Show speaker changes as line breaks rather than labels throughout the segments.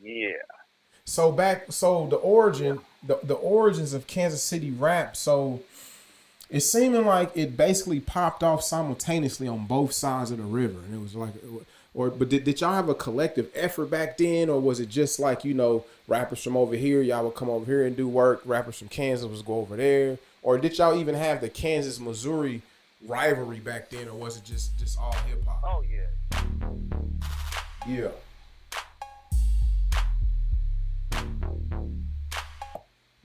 Yeah.
So the origins of Kansas City rap. So it's seeming like it basically popped off simultaneously on both sides of the river, and it was like, but did y'all have a collective effort back then, or was it just like rappers from over here, y'all would come over here and do work, rappers from Kansas was go over there, or did y'all even have the Kansas Missouri rivalry back then, or was it just all hip hop?
Oh yeah.
Yeah.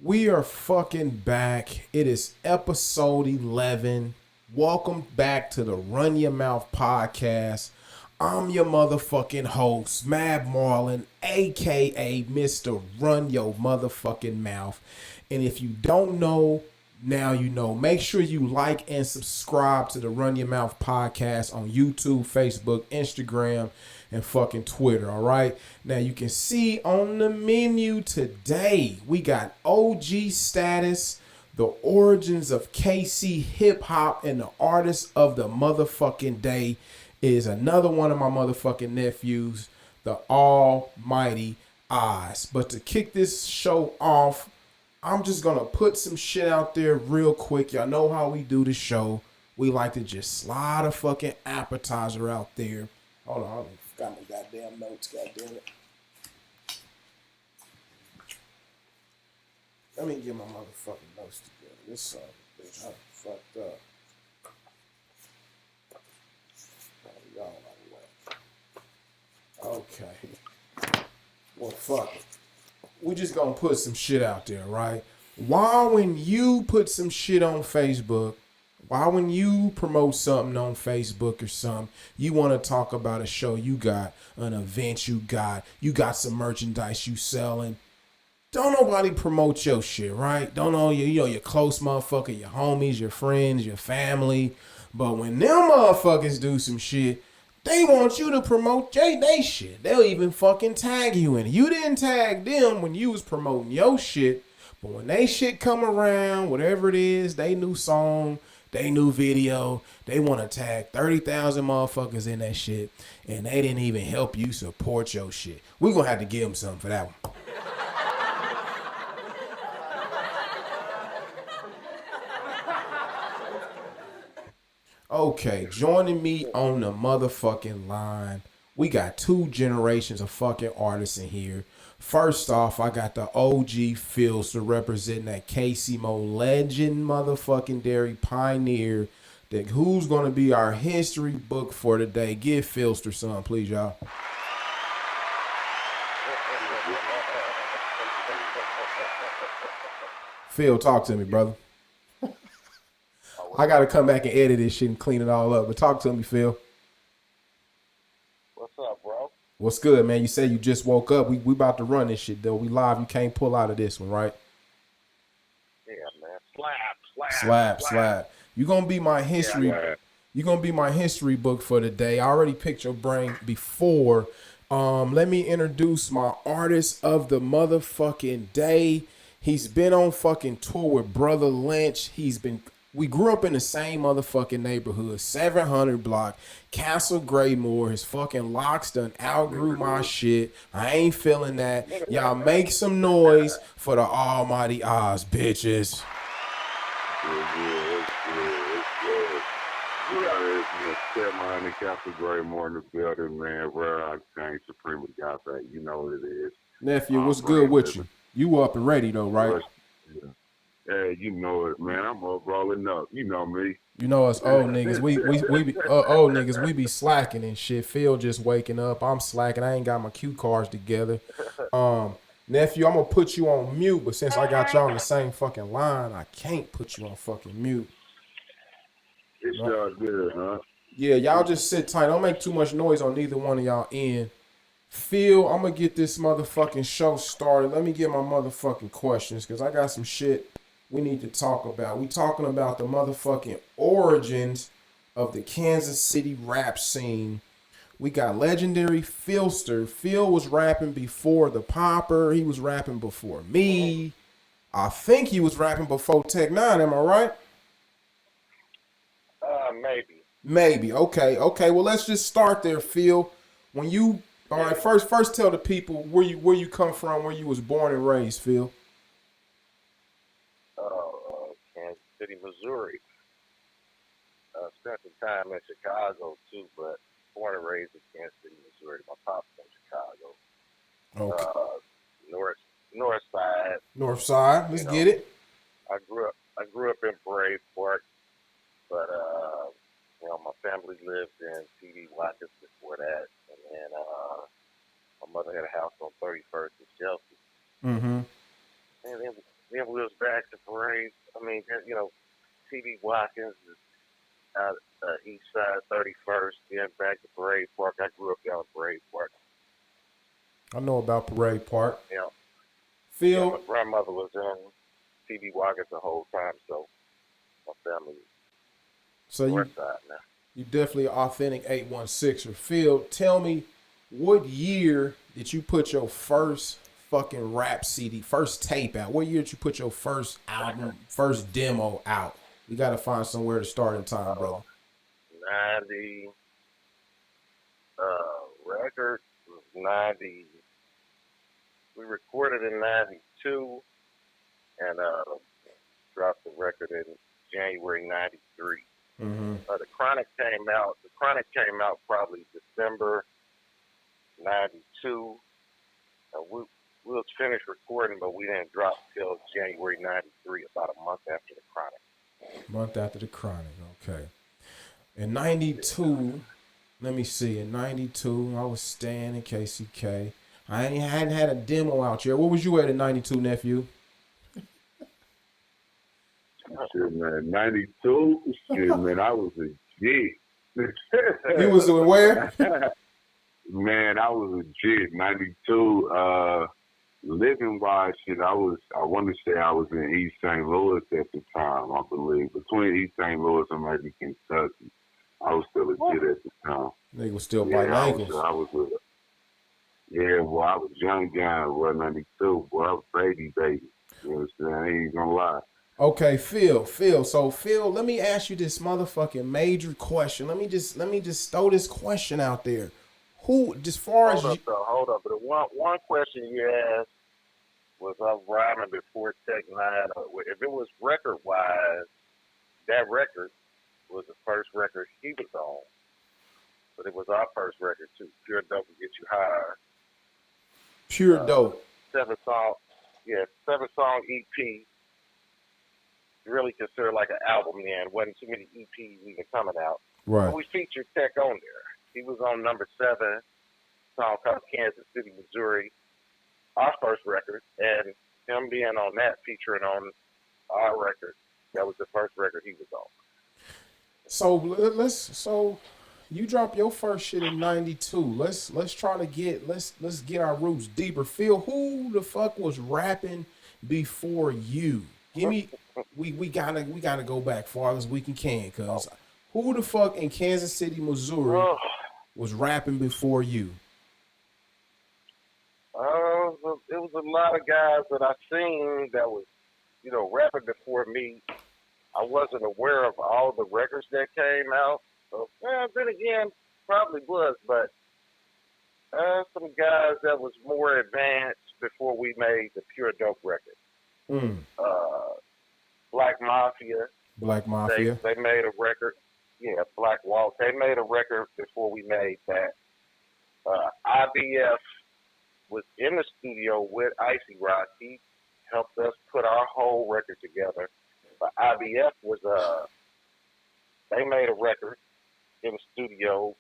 We are fucking back. It is episode 11. Welcome back to the Run Your Mouth podcast. I'm your motherfucking host, Mad Marlin, aka Mr. Run Your Motherfucking Mouth. And if you don't know, now you know. Make sure you like and subscribe to the Run Your Mouth podcast on YouTube, Facebook, Instagram, and fucking Twitter, all right? Now, you can see on the menu today, we got OG status, the origins of KC hip-hop, and the artist of the motherfucking day is another one of my motherfucking nephews, the almighty Oz. But to kick this show off, I'm just going to put some shit out there real quick. Y'all know how we do the show. We like to just slide a fucking appetizer out there. Hold on, I got my goddamn notes, goddamn it. Let me get my motherfucking notes together. This son of a bitch, I'm fucked up. Y'all out of the way. Okay. Well, fuck it. We just gonna put some shit out there, right? Why when you put some shit on Facebook, why when you promote something on Facebook or something, you want to talk about a show you got, an event you got some merchandise you selling. Don't nobody promote your shit, right? Don't know your close motherfucker, your homies, your friends, your family. But when them motherfuckers do some shit, they want you to promote they shit. They'll even fucking tag you in it. You didn't tag them when you was promoting your shit, but when they shit come around, whatever it is, they new song, they new video, they want to tag 30,000 motherfuckers in that shit, and they didn't even help you support your shit. We're going to have to give them something for that one. Okay, joining me on the motherfucking line, we got two generations of fucking artists in here. First off, I got the OG Phillster representing that KC-Mo legend motherfucking dairy pioneer. Who's going to be our history book for today? Give Phillster some, please, y'all. Phil, talk to me, brother. I got to come back and edit this shit and clean it all up. But talk to me, Phil.
What's up, bro?
What's good, man? You said you just woke up. We about to run this shit, though. We live. You can't pull out of this one, right?
Yeah, man.
Slap. You're going to be my history. Yeah, you're going to be my history book for the day. I already picked your brain before. Let me introduce my artist of the motherfucking day. He's been on fucking tour with Brother Lynch. We grew up in the same motherfucking neighborhood, 700 block, Castle Graymore. His fucking locks done outgrew my shit. I ain't feeling that. Y'all make some noise for the almighty Oz, bitches.
Step behind the Castle Graymore in the building, man. Where I changed Supreme got that. You know what it is.
Nephew, what's good with you? You up and ready though, right?
Yeah. Hey, you know it, man. I'm up rolling up. You know me.
You know us old niggas. We be old niggas. We be slacking and shit. Phil just waking up. I'm slacking. I ain't got my cue cards together. Nephew, I'm gonna put you on mute, but since I got y'all on the same fucking line, I can't put you on fucking mute.
It's all good, huh?
Yeah, y'all just sit tight. Don't make too much noise on neither one of y'all end. Phil, I'm gonna get this motherfucking show started. Let me get my motherfucking questions, because I got some shit we need to talk about. We talking about the motherfucking origins of the Kansas City rap scene. We got legendary Phillster. Phil was rapping before the Popper. He was rapping before me. I think he was rapping before Tech Nine. Am I right?
Maybe.
Maybe. Okay. Well, let's just start there, Phil. When you All right, first tell the people where you come from, where you was born and raised, Phil.
Kansas City, Missouri. Spent some time in Chicago too, but born and raised in Kansas City, Missouri. My pop's from Chicago.
Okay.
North side.
North side. Let's get it.
I grew up in Brave Park, but my family lived in TV Watkins before that, and then my mother had a house on 31st in Chelsea.
Mm-hmm.
And then we was back to Brave. I mean, TV Watkins is out east side 31st, then back to Parade Park. I grew up down Parade Park.
I know about Parade Park.
Yeah.
Phil.
My grandmother was in TV Watkins the whole time, so my family is north side now.
You definitely authentic 816er. Phil, tell me, what year did you put your first fucking rap CD, first tape out? What year did you put your first album, first demo out? We got to find somewhere to start in time, brother.
90 record, 90. We recorded in 92 and dropped the record in January 93.
Mm-hmm.
The Chronic came out. The Chronic came out probably December 92. We was finished recording, but we didn't drop till January 93, about a month after the Chronic.
Month after the Chronic, okay. In 92, let me see. In 92, I was staying in KCK. I hadn't had a demo out yet. What was you at in 92, nephew?
Shit, man. 92? Shit, man, I was a G.
You was doing where?
Man, I was a G. 92. Living wise, shit, I want to say I was in East St. Louis at the time, I believe. Between East St. Louis and maybe Kentucky. I was still a kid at the time.
Nigga was still biting ankles.
I was boy, I was young guy, boy, 92. Boy, I was baby. You know what I'm saying? I ain't gonna lie.
Okay, Phil. So, Phil, let me ask you this motherfucking major question. Let me just throw this question out there. Who, as far as
hold up. But one question you asked was of rhyming before Tech Nine. If it was record wise, that record was the first record he was on. But it was our first record too. Pure Dope Will Get You Higher.
Pure Dope.
7-song EP. Really considered like an album then. Wasn't too many EPs even coming out.
Right.
But we featured Tech on there. He was on number 7, song called Kansas City, Missouri, our first record, and him being on that, featuring on our record, that was the first record he was on.
So you dropped your first shit in 92. Let's try to get our roots deeper. Phil, who the fuck was rapping before you? Give me we gotta go back far as we can, cause who the fuck in Kansas City, Missouri was rapping before you?
It was a lot of guys that I seen that was, rapping before me. I wasn't aware of all the records that came out. So, then again, probably was, but some guys that was more advanced before we made the Pure Dope record. Black Mafia.
Black Mafia.
They made a record. Yeah, Black Walt. They made a record before we made that. IBF was in the studio with Icy Rock. He helped us put our whole record together. But IBF was they made a record in the studio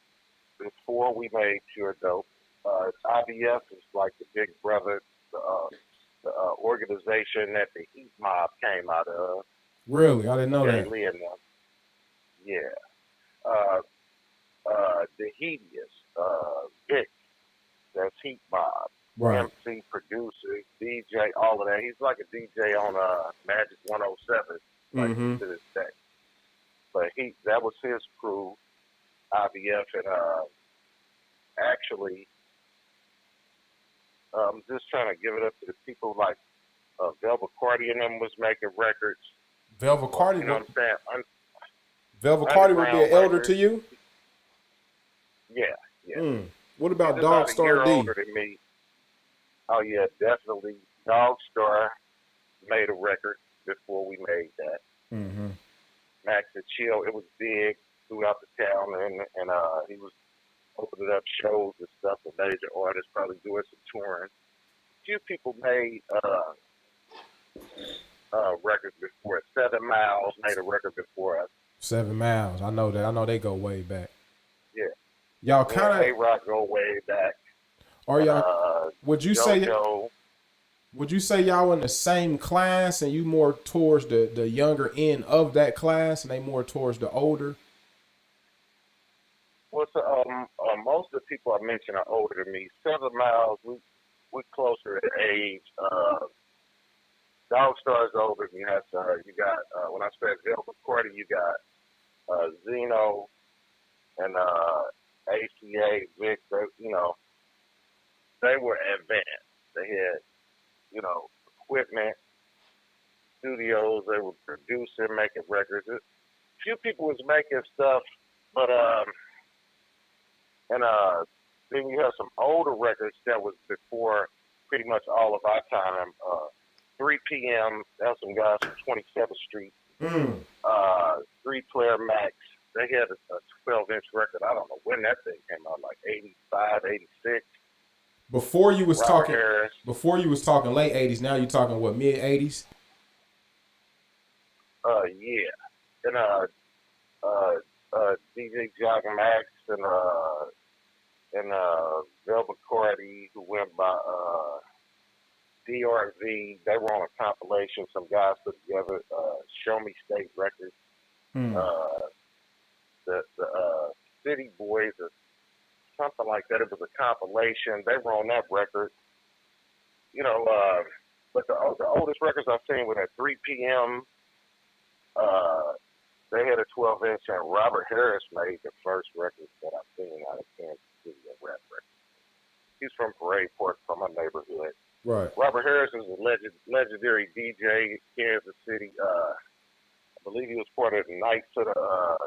before we made Pure Dope. IBF is like the big brother, the organization that the Heat Mob came out of.
Really? I didn't know that.
Yeah. The Heatiest, Vic, that's Heat Mob.
Right.
MC, producer, DJ, all of that. He's like a DJ on Magic 107, like to this day. But that was his crew, IBF, and actually, I'm just trying to give it up to the people like Velvet Cardi and them was making records.
Velvet Cardi,
you know what I'm saying?
Velvet Cardi would be an elder to you?
Yeah.
What
He's
about Dog
about a
Star
year
D?
older than me. Oh yeah, definitely. Dog Star made a record before we made that.
Mm-hmm.
Max and Chill. It was big throughout the town, and he was opening up shows and stuff with major artists, probably doing some touring. Few people made records before us. 7 Miles made a record before us.
7 Miles. I know that. I know they go way back.
Yeah.
Y'all
Me and
kind of
A-Rock go way back.
are
And
y'all? Would you say?
JoJo.
Would you say y'all in the same class and you more towards the younger end of that class and they more towards the older?
Well, so, most of the people I mentioned are older than me. 7 Miles, we closer in age. Dog Star is older than us. You got, when I said Velvet Cordy, you got Zeno and ACA, Vic, they were advanced. They had, equipment, studios. They were producing, making records. Few people was making stuff, but and then you have some older records that was before pretty much all of our time. 3 p.m. That's some guys from 27th Street. 3-Player Max. They had a 12-inch record. I don't know when that thing came out, like 85, 86.
Before you was
Robert
talking,
Harris.
before you was talking late 80s. Now you talking what, mid 80s?
Yeah. And DJ Jock Max and Velvet Cordy, who went by DRV. They were on a compilation some guys put together. Show Me State Records. The City Boys or something like that. It was a compilation. They were on that record. But the oldest records I've seen were at 3 p.m. They had a 12-inch, and Robert Harris made the first record that I've seen out of Kansas City, a rap record. He's from Parade Park, from my neighborhood.
Right.
Robert Harris is a legendary DJ in Kansas City. I believe he was part of the Nights of the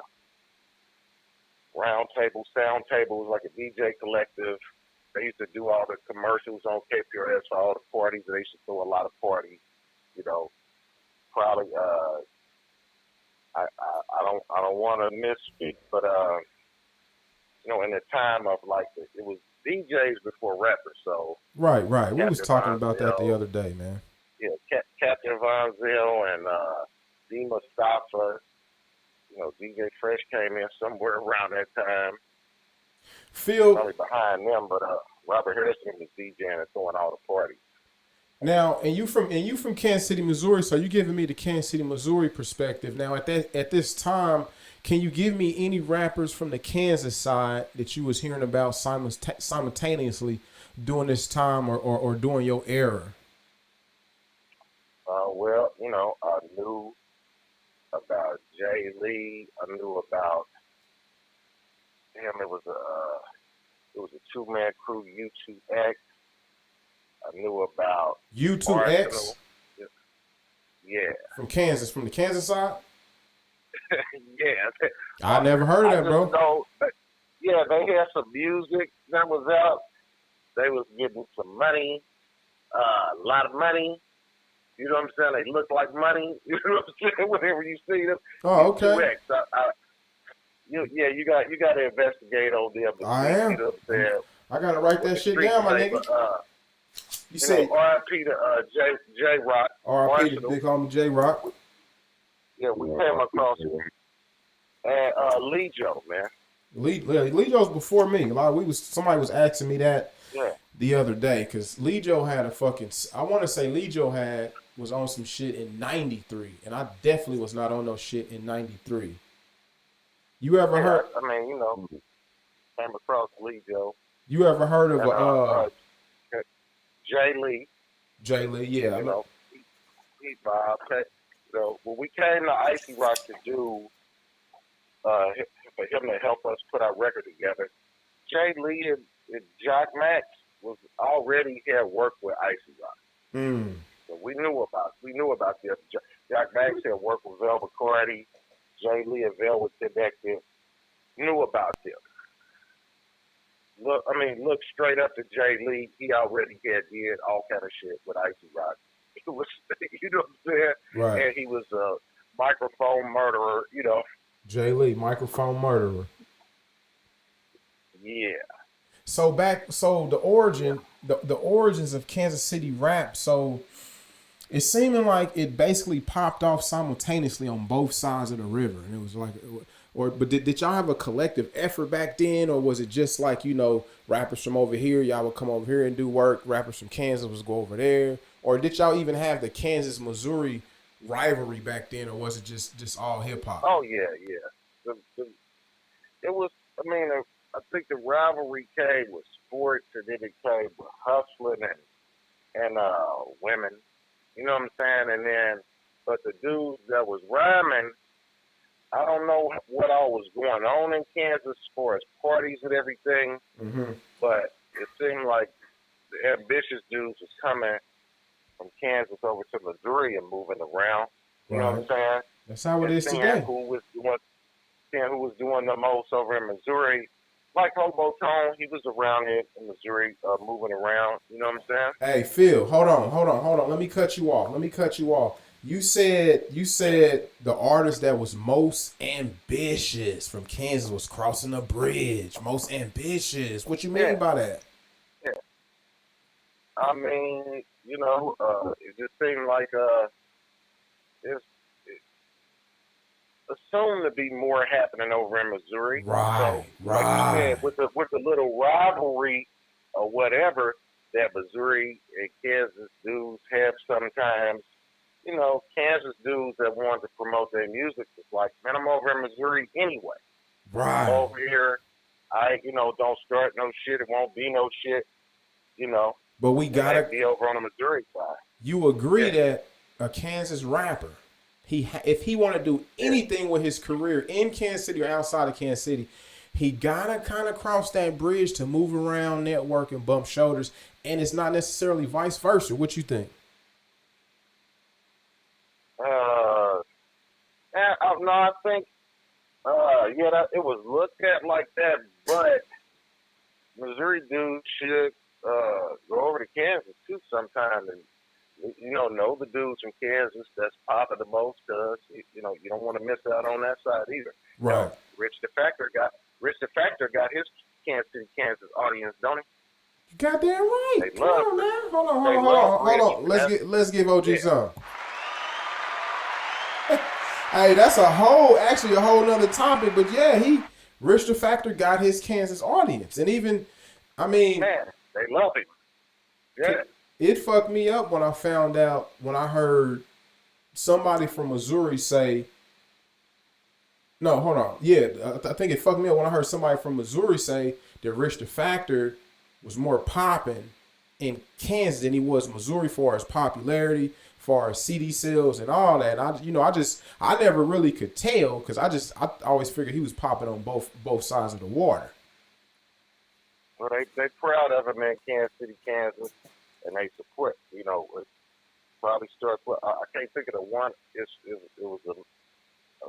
Round Table, Sound Table. It was like a DJ collective. They used to do all the commercials on KPRS for all the parties. They used to throw a lot of parties. Probably. I don't want to misspeak, but in the time of it was DJs before rappers. So
Right. We
Captain
was talking
Von
about that the
Zell,
other day, man.
Yeah, Captain Von Zell and D. Mustafa. DJ Fresh came in somewhere around that time.
Phil,
Probably behind them, but Robert Harrison was DJing and throwing all the parties.
now, and you from Kansas City, Missouri, so you giving me the Kansas City, Missouri perspective. Now, at this time, can you give me any rappers from the Kansas side that you was hearing about simultaneously during this time or during your era?
Well, I knew about Jay Lee. I knew about him. It was a 2-man crew, U2X. I knew about
U2X?
Yeah.
From the Kansas side?
Yeah.
I never heard of that, bro.
Know, yeah, they had some music that was out. They was getting some money, a lot of money. You know what I'm saying? They look like money. You know what I'm saying? Whenever you see them.
Oh, okay.
U2X. You got to investigate on them.
I am.
You know what I'm saying?
I gotta write that shit down, my nigga. You say
R.I.P. to J Rock.
R.I.P. to big homie J Rock.
Yeah, we came across him. And Lee Joe, man.
Lee Joe's before me. Somebody was asking me that the other day because Lee Joe had I want to say Lee Joe was on some shit in '93, and I definitely was not on no shit in '93. You ever heard?
I mean, came across Lee Joe.
You ever heard of
Jay Lee?
Jay Lee, yeah.
He's my So when we came to Icy Rock to do for him to help us put our record together, Jay Lee and Jock Max was already had worked with Icy Rock. So we knew about this. Jock Max had worked with Velvet Cordy. Jay Lee and Velvet connected. Knew about them. look straight up to Jay Lee. He already had did all kind of shit with Icy Rock. He was, you know what I'm saying?
Right.
And he was a microphone murderer. You know.
Jay Lee, microphone murderer.
Yeah.
So the origins of Kansas City rap. So it's seeming like it basically popped off simultaneously on both sides of the river, and it was like, but did y'all have a collective effort back then, or was it just like, you know, rappers from over here, y'all would come over here and do work, rappers from Kansas was go over there, or did y'all even have the Kansas Missouri rivalry back then, or was it just all hip hop?
Oh yeah. It was. I mean, I think the rivalry came with sports, and then it came with hustling and women. You know what I'm saying? And then, but the dudes that was rhyming, I don't know what all was going on in Kansas as far as parties and everything, but it seemed like the ambitious dudes was coming from Kansas over to Missouri and moving around. You know what I'm saying?
That's how it is
seeing
today.
Who was doing the most over in Missouri. Like Hobo Tone, he was around here in Missouri, moving around. You know what I'm saying?
Hey, Phil, hold on. Let me cut you off. You said the artist that was most ambitious from Kansas was crossing the bridge. Most ambitious. What you mean by that?
Yeah. I mean, you know, it just seemed like it's assumed to be more happening over in Missouri.
Right,
so, like you said, with the little rivalry or whatever that Missouri and Kansas dudes have sometimes, you know, Kansas dudes that want to promote their music is like, man, I'm over in Missouri anyway.
Right.
I'm over here, don't start no shit. It won't be no shit, you know.
But we gotta
be over on the Missouri side.
You agree that a Kansas rapper, if he want to do anything with his career in Kansas City or outside of Kansas City, he gotta kind of cross that bridge to move around, network, and bump shoulders, and it's not necessarily vice versa. What you think?
No, I think, it was looked at like that, but Missouri dudes should go over to Kansas too sometime and, know the dudes from Kansas that's popping the most because, you don't want to miss out on that side either.
Right.
You know, Rich the Factor got his Kansas City, Kansas audience, don't he?
Goddamn right.
They
Come on, man. Hold on. Let's give OG some. Hey, that's actually a whole nother topic, but yeah, Rich the Factor got his Kansas audience. And even, I mean,
man, they love him. Yeah.
It fucked me up when I heard somebody from Missouri say, no, hold on. Yeah, I think it fucked me up when I heard somebody from Missouri say that Rich the Factor was more popping in Kansas than he was Missouri for his popularity, for his CD sales and all that. I never really could tell because I always figured he was popping on both sides of the water.
Well, they proud of him in Kansas City, Kansas, and they support. It probably starts. I can't think of the one. It was a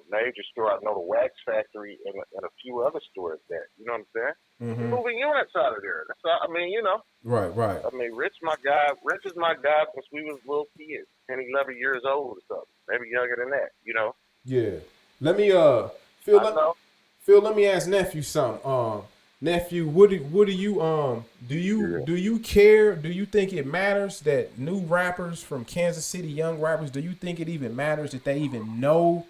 major store. I know the Wax Factory and a few other stores there. You know what I'm saying?
Mm-hmm.
Moving units out of there. That's all,
Right.
I mean, Rich my guy. Rich is my guy since we was little kids, 10, 11 years old or something. Maybe younger than that.
Yeah. Let me Phil. Let me ask nephew something. Nephew, what do you care? Do you think it matters that new rappers from Kansas City, young rappers, do you think it even matters that they even know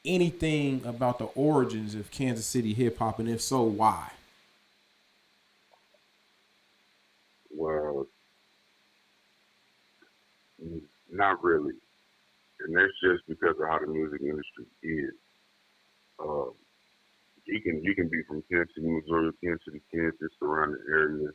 anything about the origins of Kansas City hip hop, and if so, why?
Well, not really, and that's just because of how the music industry is. You can be from Kansas City, Missouri, Kansas City, Kansas, surrounding area,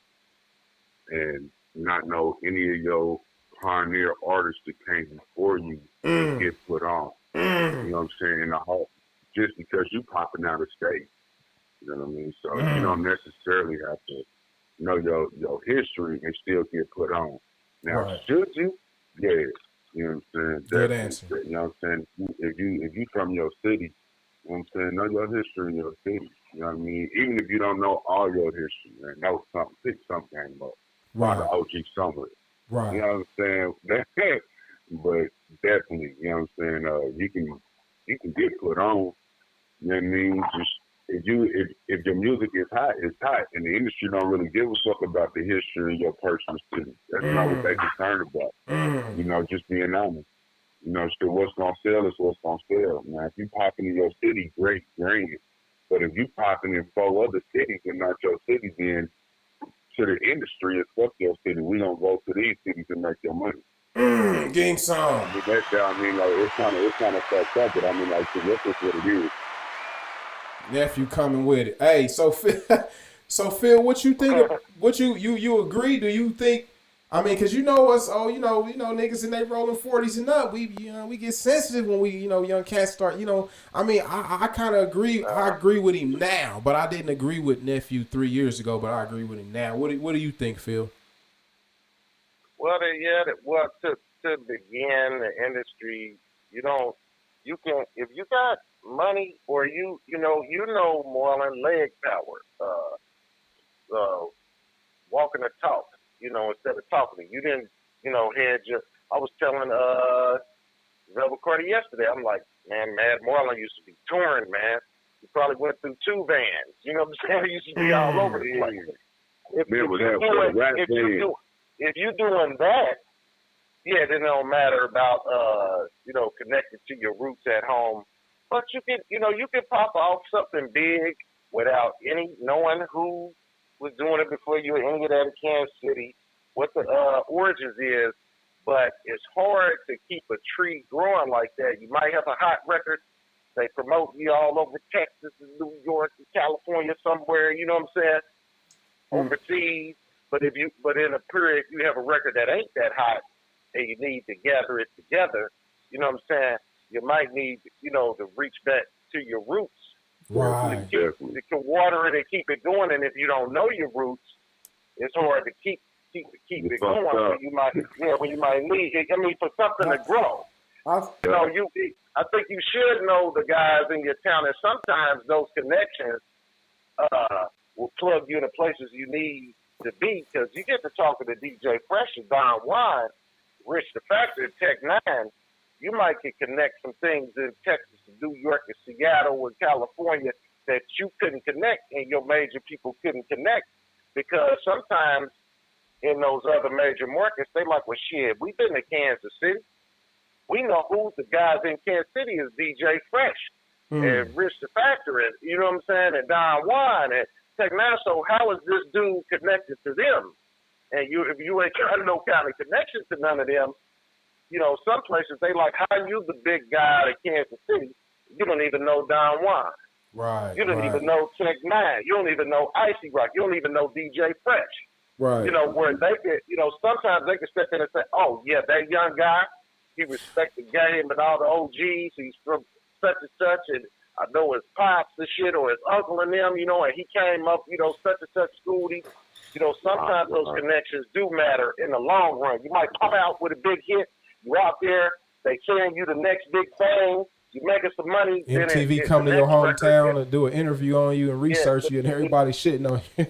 and not know any of your pioneer artists that came before you and get put on. You know what I'm saying? In the whole, just because you popping out of state. You know what I mean? So you don't necessarily have to know your history and still get put on. Now, should you? Yeah. You know what I'm saying?
Good answer.
You know what I'm saying? If you from your city, You know what I'm saying? Know your history in your city. You know what I mean? Even if you don't know all your history, man, know something. Pick something up. Find the
Right.
OG somewhere. You
Right.
know what I'm saying? But definitely, you know what I'm saying? You can get put on. You know what I mean? Just if your music is hot, it's hot, and the industry don't really give a fuck about the history of your personal city. That's not what they concerned about. You know, just being honest. You know, so what's gonna sell is what's gonna sell. Now, if you popping in your city, great, grand. But if you popping in 4 other cities and not your city, then to the industry, it's fuck your city. We don't go to these cities to make your money.
Getting some.
I mean, like it's kind of fucked up, but I mean, like, so that's just what it is.
Nephew coming with it. Hey, so Phil, what you think? What you agree? Do you think? I mean, cause you know us, niggas in they rolling 40s and up. We get sensitive when we, young cats start. I mean, I kind of agree. I agree with him now, but I didn't agree with Nephew 3 years ago. But I agree with him now. What do you think, Phil?
Well, to begin the industry, you can if you got money or you know more than leg power, walking the talk, instead of talking. You didn't, had your. I was telling Velvet Carter yesterday. I'm like, man, Mad Marlon used to be touring, man. He probably went through 2 vans. You know what I'm saying? He used to be all over the place. If you're doing that, yeah, then it don't matter about connected to your roots at home. But you can pop off something big without any knowing who was doing it before you, any of that in Kansas City, what the origins is. But it's hard to keep a tree growing like that. You might have a hot record. They promote you all over Texas and New York and California somewhere, you know what I'm saying? Overseas. But in a period you have a record that ain't that hot and you need to gather it together, you know what I'm saying? You might need, to reach back to your roots.
Right.
To water it and keep it going. And if you don't know your roots, it's hard to keep it going. When you might need it. I mean, for something to grow. I think you should know the guys in your town, and sometimes those connections will plug you into places you need to be, because you get to talking to DJ Fresh and Don Juan, Rich the Factor, Tech Nine. You might can connect some things in Texas and New York and Seattle and California that you couldn't connect and your major people couldn't connect, because sometimes in those other major markets, they like, well, shit, we've been to Kansas City. We know who the guys in Kansas City is, DJ Fresh and Rich the Factor, and you know what I'm saying, and Don Juan and Tech Nine. So how is this dude connected to them? And if you ain't got no kind of connection to none of them, some places they like, how you the big guy out of Kansas City? You don't even know Don Juan.
Right.
You don't even know Tech Nine. You don't even know Icy Rock. You don't even know DJ Fresh.
Right.
Where they could, sometimes they could step in and say, oh, yeah, that young guy, he respects the game and all the OGs. He's from such and such, and I know his pops and shit, or his uncle and them, and he came up, such and such school. Sometimes those connections do matter in the long run. You might pop out with a big hit. You're out there. They carrying you the next big thing. You making some money.
MTV come to your hometown and do an interview on you and research you, and everybody shitting on you.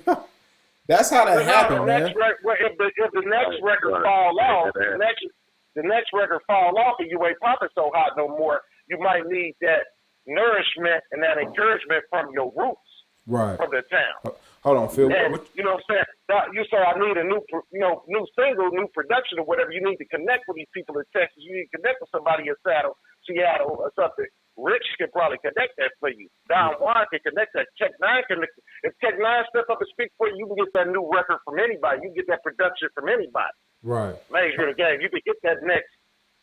That's how that happened, man. If
the next record fall off, the next record fall off, and you ain't popping so hot no more, you might need that nourishment and that encouragement from your roots,
right,
from the town.
Hold on, Phil.
And, you know what I'm saying? You say I need a new single, new production or whatever. You need to connect with these people in Texas. You need to connect with somebody in Seattle or something. Rich can probably connect that for you. Don Juan can connect that. Tech Nine can. If Tech Nine step up and speak for you, you can get that new record from anybody. You can get that production from anybody.
Right.
Major the game. You can get that next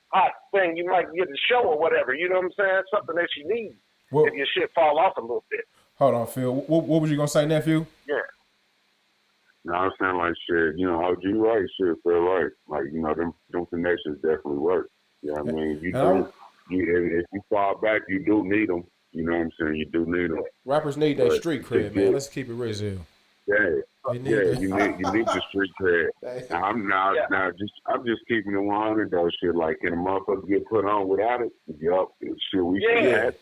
hot thing. You might get the show or whatever. You know what I'm saying? Something that you need if your shit fall off a little bit.
Hold on, Phil. What was you gonna say, nephew?
Yeah.
No, I'm saying like shit. OG right, shit, feel right. Like them connections definitely work. You know what I mean? If you fall back, you do need them. You know what I'm saying? You do need them.
Rappers need that street cred, man. Let's keep it real.
Yeah, you need the street cred. I'm just keeping it 100 though. Shit, like, can a motherfucker get put on without it? Yup, shit, we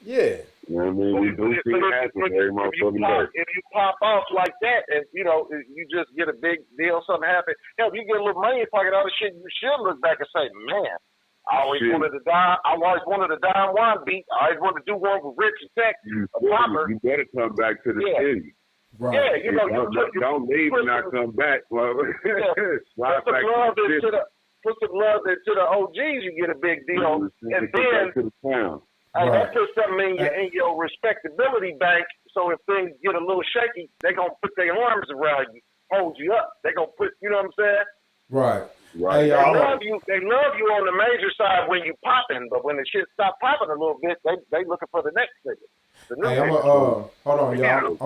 yeah.
You know what I mean? We do see it happen every motherfucking day.
If you pop off like that and, you know, you just get a big deal, something happen, hell, you get a little money in your pocket, all the shit, you should look back and say, man, I always wanted to die on one beat. I always wanted to do one with Rich and Tech.
You better come back to the city.
Right.
Yeah, you know,
don't leave and not come back.
Put some love into the OGs, you get a big deal. And then that puts something in your respectability bank. So if things get a little shaky, they're going to put their arms around you, hold you up. They're going to put, you know what I'm saying?
Right.
Right.
Hey,
they love you on the major side when you popping, but when the shit stop popping a little bit, they looking for the next nigga.
Hey, hold on, y'all.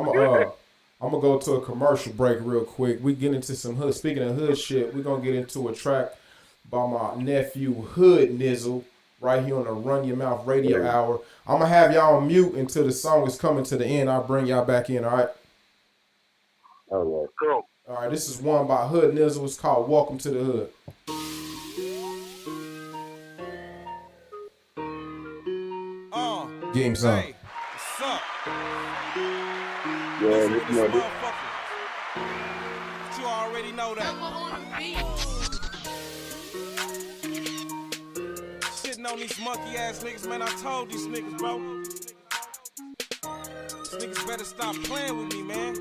I'm gonna go to a commercial break real quick. We get into some hood. Speaking of hood shit, we're gonna get into a track by my nephew Hood Nizzle right here on the Run Your Mouth Radio Hour. I'm gonna have y'all on mute until the song is coming to the end. I'll bring y'all back in. All right.
All right.
Cool.
All right. This is one by Hood Nizzle. It's called "Welcome to the Hood." Game son.
Hey, what's up?
Yeah,
This motherfucker. But you already know that. Shitting on these monkey ass niggas, man. I told these niggas, bro. These niggas better stop playing with me, man.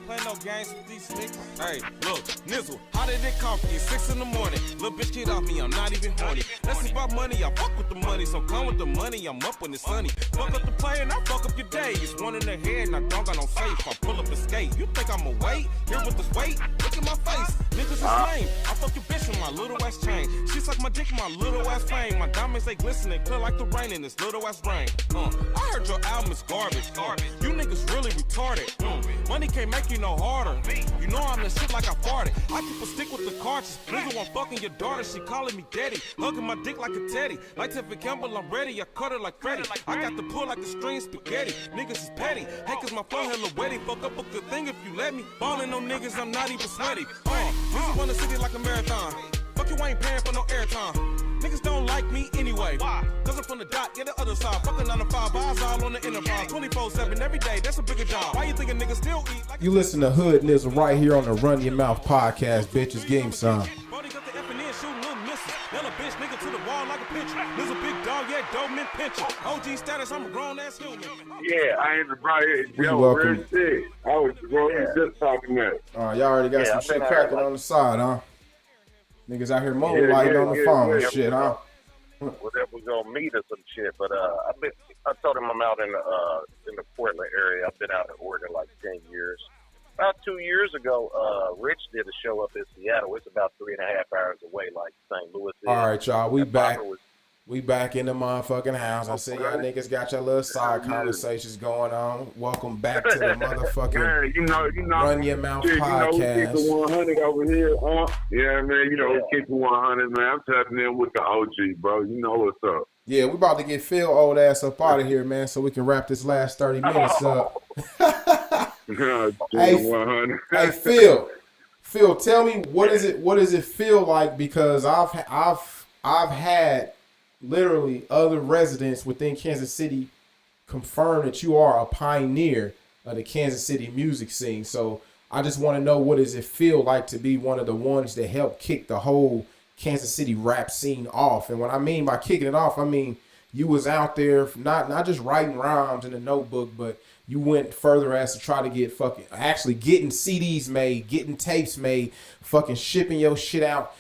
Playing no games with these niggas. Hey, look, Nizzle, how did it come for you? 6 in the morning. Little bitch, get off me, I'm not even horny. That's about money, I fuck with the money. So come with the money, I'm up when it's sunny. Fuck up the play and I fuck up your day. It's one in the head and I don't got no safe. I pull up and skate. You think I'ma wait? Here with this weight? Look at my face. Niggas is lame. I fuck your bitch with my little ass chain. She suck my dick in my little ass fame. My diamonds, they glistening, clear like the rain in this little ass rain. I heard your album is garbage. You niggas really retarded. Money can't make you no harder. You know I'm the shit like I farted. I keep a stick with the cartridge. Nigga want fucking your daughter, she calling me daddy. Hugging my dick like a teddy. Like Tiffany Campbell, I'm ready. I cut her like Freddy. I got the pull like a string spaghetti. Niggas is petty. Hey, cause my phone hella wetty. Fuck up a good thing if you let me. Ballin' on niggas, I'm not even sweaty. This run the city like a marathon. Fuck you ain't paying for no airtime. Niggas don't like me anyway. Why? Cause I'm from the dot, get the other side. Fucking 9 to 5, eyes all on the enterprise. 24/7 every day, that's a bigger job. Why you think a nigga still eat like
You listen to Hood Nizzle right here on the Run Your Mouth podcast, bitches. Game son.
Brody got the F and N shooting little misses. Nail a bitch nigga to the wall like a pitcher. There's a big dog, yeah, dope man pitcher. OG status, I'm a grown ass human.
Yeah, I ain't the right.
You welcome.
Real shit. I was just talking that.
Y'all already got some shit cracking on the side, huh? Niggas out here moonlighting on the phone and shit, huh?
Well, that was gonna meet or some shit, but I told him I'm out in the Portland area. I've been out in Oregon like 10 years. About 2 years ago, Rich did a show up in Seattle. It's about 3.5 hours away, like St. Louis is.
All right, y'all, we back. We back in the motherfucking house. I see y'all niggas got your little side conversations going on. Welcome back to the motherfucking Run Your Mouth podcast.
We keep it 100 over here. Yeah, man, we keep it 100, man. I'm tapping in with the OG, bro. You know what's up.
Yeah, we about to get Phil old ass up out of here, man, so we can wrap this last 30 minutes up. Hey, Phil, tell me what does it feel like, because I've had literally other residents within Kansas City confirm that you are a pioneer of the Kansas City music scene. So I just want to know, what does it feel like to be one of the ones that helped kick the whole Kansas City rap scene off? And what I mean by kicking it off, I mean you was out there not just writing rhymes in a notebook, but you went further as to try to get actually getting CDs made, getting tapes made, fucking shipping your shit out.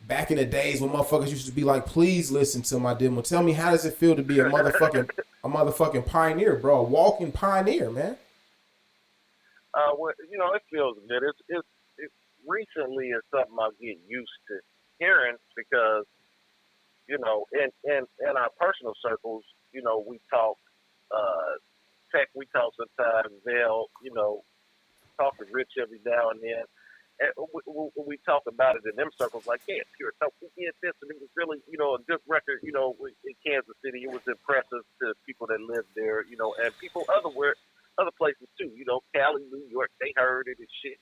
Back in the days when motherfuckers used to be like, please listen to my demo. Tell me, how does it feel to be a motherfucking pioneer, bro? A walking pioneer, man.
Well, it feels good. It's recently is something I get used to hearing, because, in our personal circles, we talk tech, we talk sometimes, they'll, talk to Rich every now and then. And we talk about it in them circles, like, yeah, Pure Dope, we did this, and it was really, a good record, in Kansas City. It was impressive to people that lived there, and people other places too, Cali, New York, they heard it and shit,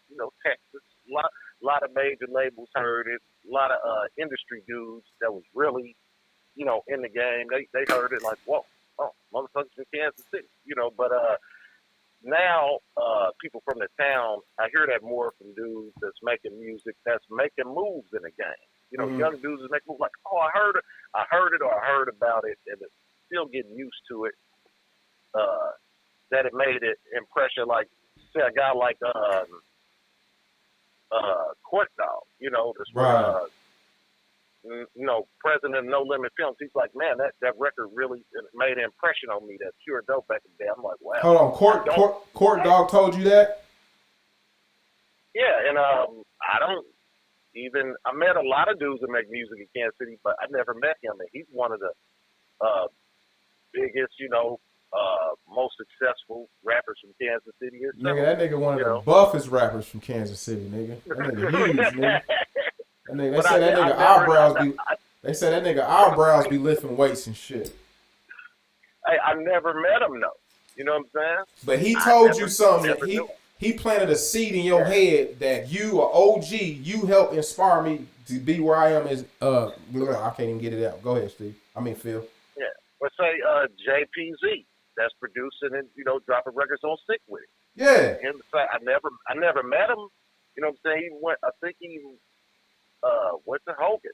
Texas, a lot of major labels heard it, a lot of industry dudes that was really, in the game, they heard it like, whoa, oh, motherfuckers in Kansas City, but now people from the town, I hear that more from dudes that's making music, that's making moves in the game. Young dudes that make moves like, oh, I heard it, or I heard about it, and it's still getting used to it. That it made it impression, like say a guy like Court Dog, that's
Right.
president of No Limit Films. He's like, man, that record really made an impression on me. That Pure Dope back in the day. I'm like, wow.
Hold on, Court Dog told you that?
Yeah, and I don't even. I met a lot of dudes that make music in Kansas City, but I never met him. And he's one of the biggest, most successful rappers from Kansas City.
Nigga, that nigga one of the buffest rappers from Kansas City, nigga. That nigga huge, nigga. They say that nigga eyebrows be. They say that nigga eyebrows be lifting weights and shit.
Hey, I never met him though. You know what I'm saying?
But he told you something. He planted a seed in your head that you, a OG, you helped inspire me to be where I am. As I can't even get it out. Go ahead, Steve. Phil.
Yeah. Let's say JPZ that's producing and dropping records on Sick With It.
Yeah.
And I never met him. You know what I'm saying? I think he went to Hogan.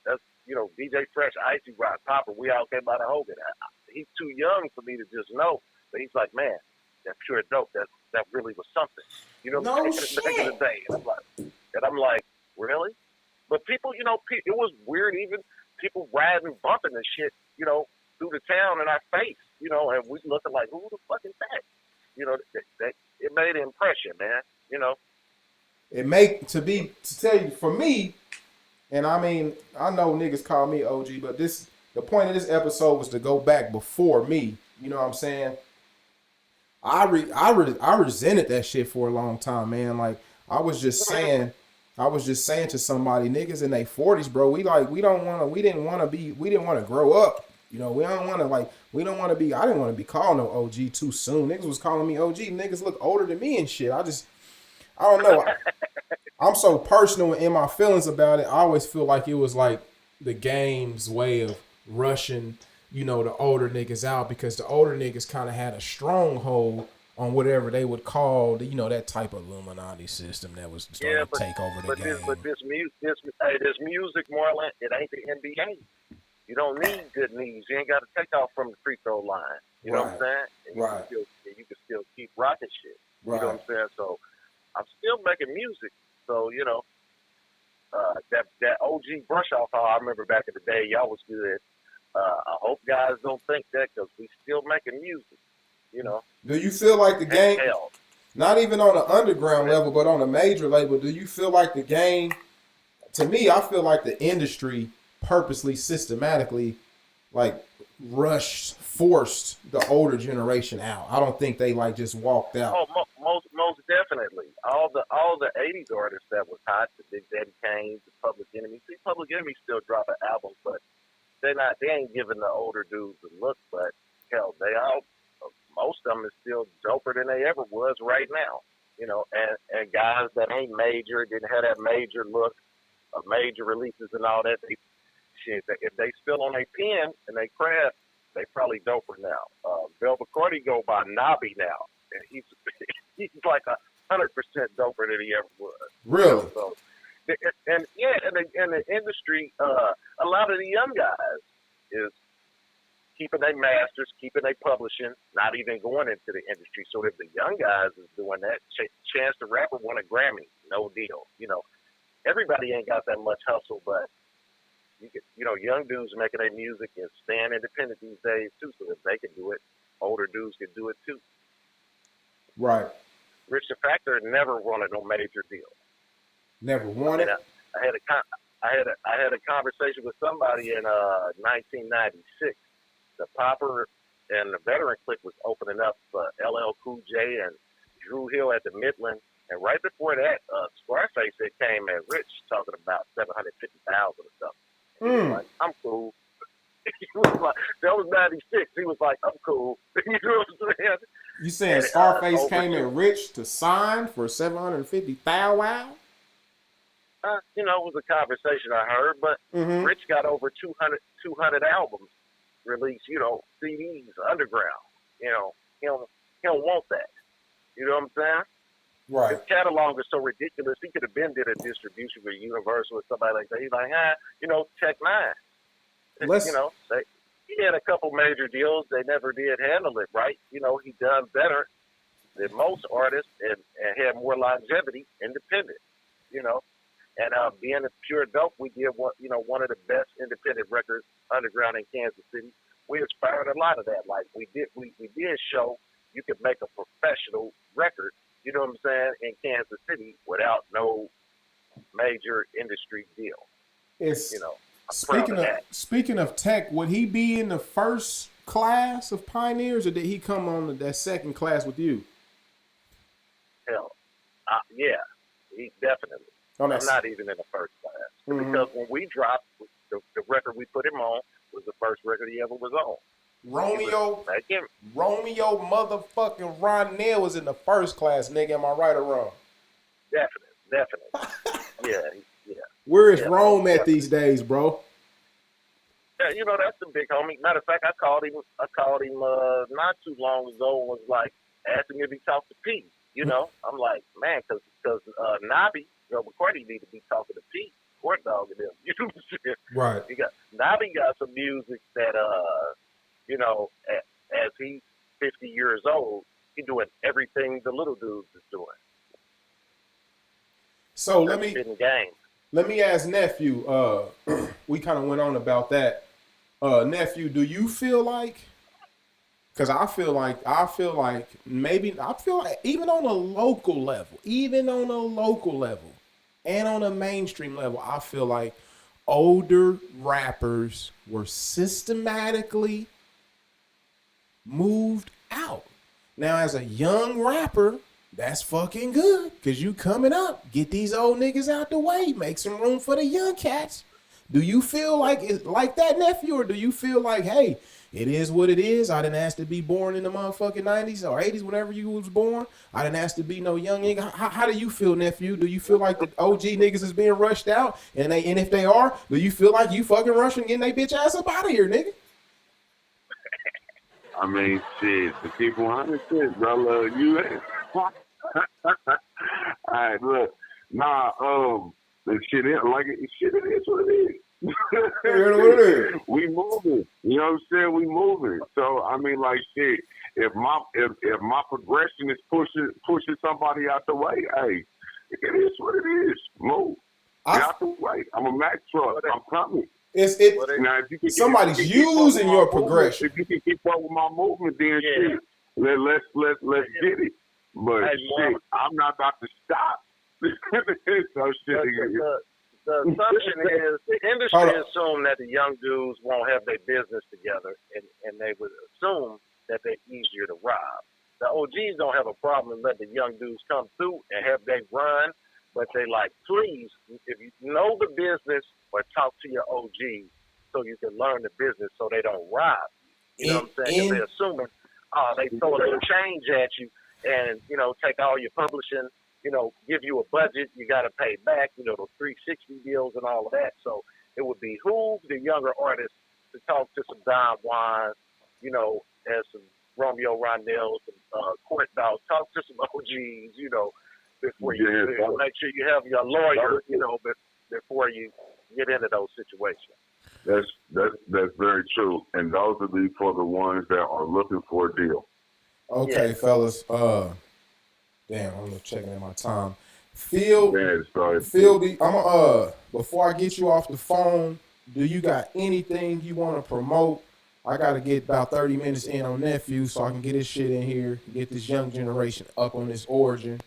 That's DJ Fresh, Icy Rock, Popper. We all came out of Hogan. He's too young for me to just know, but he's like, man, that Pure Dope, that really was something.
No shit.
Back in the day, and I'm like, really? But people, it was weird. Even people riding, bumping and shit, through the town in our face, and we looking like, who the fuck is that? It made an impression, man.
To tell you, for me, and I know niggas call me OG, but the point of this episode was to go back before me. You know what I'm saying? I resented that shit for a long time, man. Like I was just saying to somebody, niggas in their 40s, bro. We didn't want to grow up. I didn't want to be called no OG too soon. Niggas was calling me OG. Niggas look older than me and shit. I don't know. I'm so personal in my feelings about it. I always feel like it was like the game's way of rushing, the older niggas out, because the older niggas kind of had a stronghold on whatever they would call that type of Illuminati system that was starting to take over the game.
This music, Marlon, it ain't the NBA. You don't need good knees. You ain't got to take off from the free throw line. You know what I'm saying? And
right.
You can still keep rocking shit.
Right.
You know what I'm saying? So I'm still making music. So, that OG brush off, how I remember back in the day, y'all was good. I hope guys don't think that, because we still making music,
Do you feel like the game, not even on an underground level, but on a major label, do you feel like the game, to me, I feel like the industry purposely, systematically, like forced the older generation out? I don't think they just walked out.
Oh, most definitely. All the 80s artists that was hot, the Big Daddy Kane's, the Public Enemy. See, Public Enemy still dropping albums, but they ain't giving the older dudes a look. But hell, most of them is still doper than they ever was right now. And guys that ain't major, didn't have that major look, major releases and all that. If they still on their pen and they craft, they probably doper now. Velvet Cordy go by Nobby now, and he's like 100% doper than he ever was.
Really?
So, and the industry, a lot of the young guys is keeping their masters, keeping their publishing, not even going into the industry. So if the young guys is doing that, Chance the Rapper won a Grammy, no deal. Everybody ain't got that much hustle, but young dudes making their music and staying independent these days too. So if they can do it, older dudes can do it too.
Right.
Rich the Factor never wanted no major deal.
Never wanted.
I had a conversation with somebody in 1996. The Popper and the Veteran Clique was opening up LL Cool J and Drew Hill at the Midland. And right before that, Scarface had came at Rich talking about $750,000 or something. He was like, I'm cool. He was like, that was 96. He was like, I'm cool. You know what I'm saying?
You saying Scarface came at Rich to sign for $750,000?
It was a conversation I heard, but Rich got over 200 albums release, CDs underground. He don't want that. You know what I'm saying?
Right.
His catalog is so ridiculous. He could have been did a distribution with Universal or somebody like that. He's like, Tech Nine. He had a couple major deals. They never did handle it right. He done better than most artists and had more longevity, independent. And being a Pure Dope, we did one of the best independent records underground in Kansas City. We inspired a lot of that. Like we did show you could make a professional record, you know what I'm saying, in Kansas City without no major industry deal.
It's
I'm
speaking of Tech, would he be in the first class of pioneers, or did he come on that second class with you?
Hell, yeah, he definitely. I'm not even in the first class because when we dropped the record we put him on was the first record he ever was on.
Romeo motherfucking Ronell was in the first class, nigga. Am I right or wrong?
Definitely. Yeah.
Where is Rome at these days, bro?
Yeah, that's the big homie. Matter of fact, I called him not too long ago and was like asking if he talked to Pete. I'm like, man, because Nobby, McCarty need to be talking to Pete, Court Dog and them. You know what I'm saying?
Right.
Nobby got some music that as he's 50 years old, he's doing everything the little dudes is doing.
So let me ask nephew. We kind of went on about that. Nephew, do you feel like? Because I feel like even on a local level, and on a mainstream level, I feel like older rappers were systematically moved out. Now, as a young rapper, that's fucking good because you coming up, get these old niggas out the way, make some room for the young cats. Do you feel like it's like that, nephew, or do you feel like, hey, it is what it is? I didn't ask to be born in the motherfucking 90s or 80s, whenever you was born. I didn't ask to be no young nigga. How do you feel, nephew? Do you feel like the OG niggas is being rushed out? And if they are, do you feel like you fucking rushing getting they bitch ass up out of here, nigga?
I mean, shit, to keep 100 shit, brother, you all right, look, the shit is like it is what it is. We moving, you know what I'm saying? We moving. So I mean, like shit. If my progression is pushing somebody out the way, hey, it is what it is. Move. Get out the way. I'm a Mack truck. I'm coming. Now, if
somebody's using your progression.
If you can keep up with my movement, then shit, let's get it. But shit, I'm not about to stop. So shit.
The assumption is the industry assume that the young dudes won't have their business together, and they would assume that they're easier to rob. The OGs don't have a problem letting the young dudes come through and have they run, but they like, please, if you know the business or talk to your OGs so you can learn the business so they don't rob you. You know what I'm saying? Because they're assuming, they throw a little change at you and, take all your publishing, give you a budget, you got to pay back, the 360 deals and all of that. So it would behoove the younger artists to talk to some Don Juans, as some Romeo Rondell, some Court Dogs, talk to some OGs, before you make sure you have your lawyer, before you get into those situations.
That's very true, and those will be for the ones that are looking for a deal.
Okay, fellas. Damn, I'm just checking at my time. Phil, before I get you off the phone, do you got anything you want to promote? I got to get about 30 minutes in on nephew so I can get his shit in here, get this young generation up on this origin.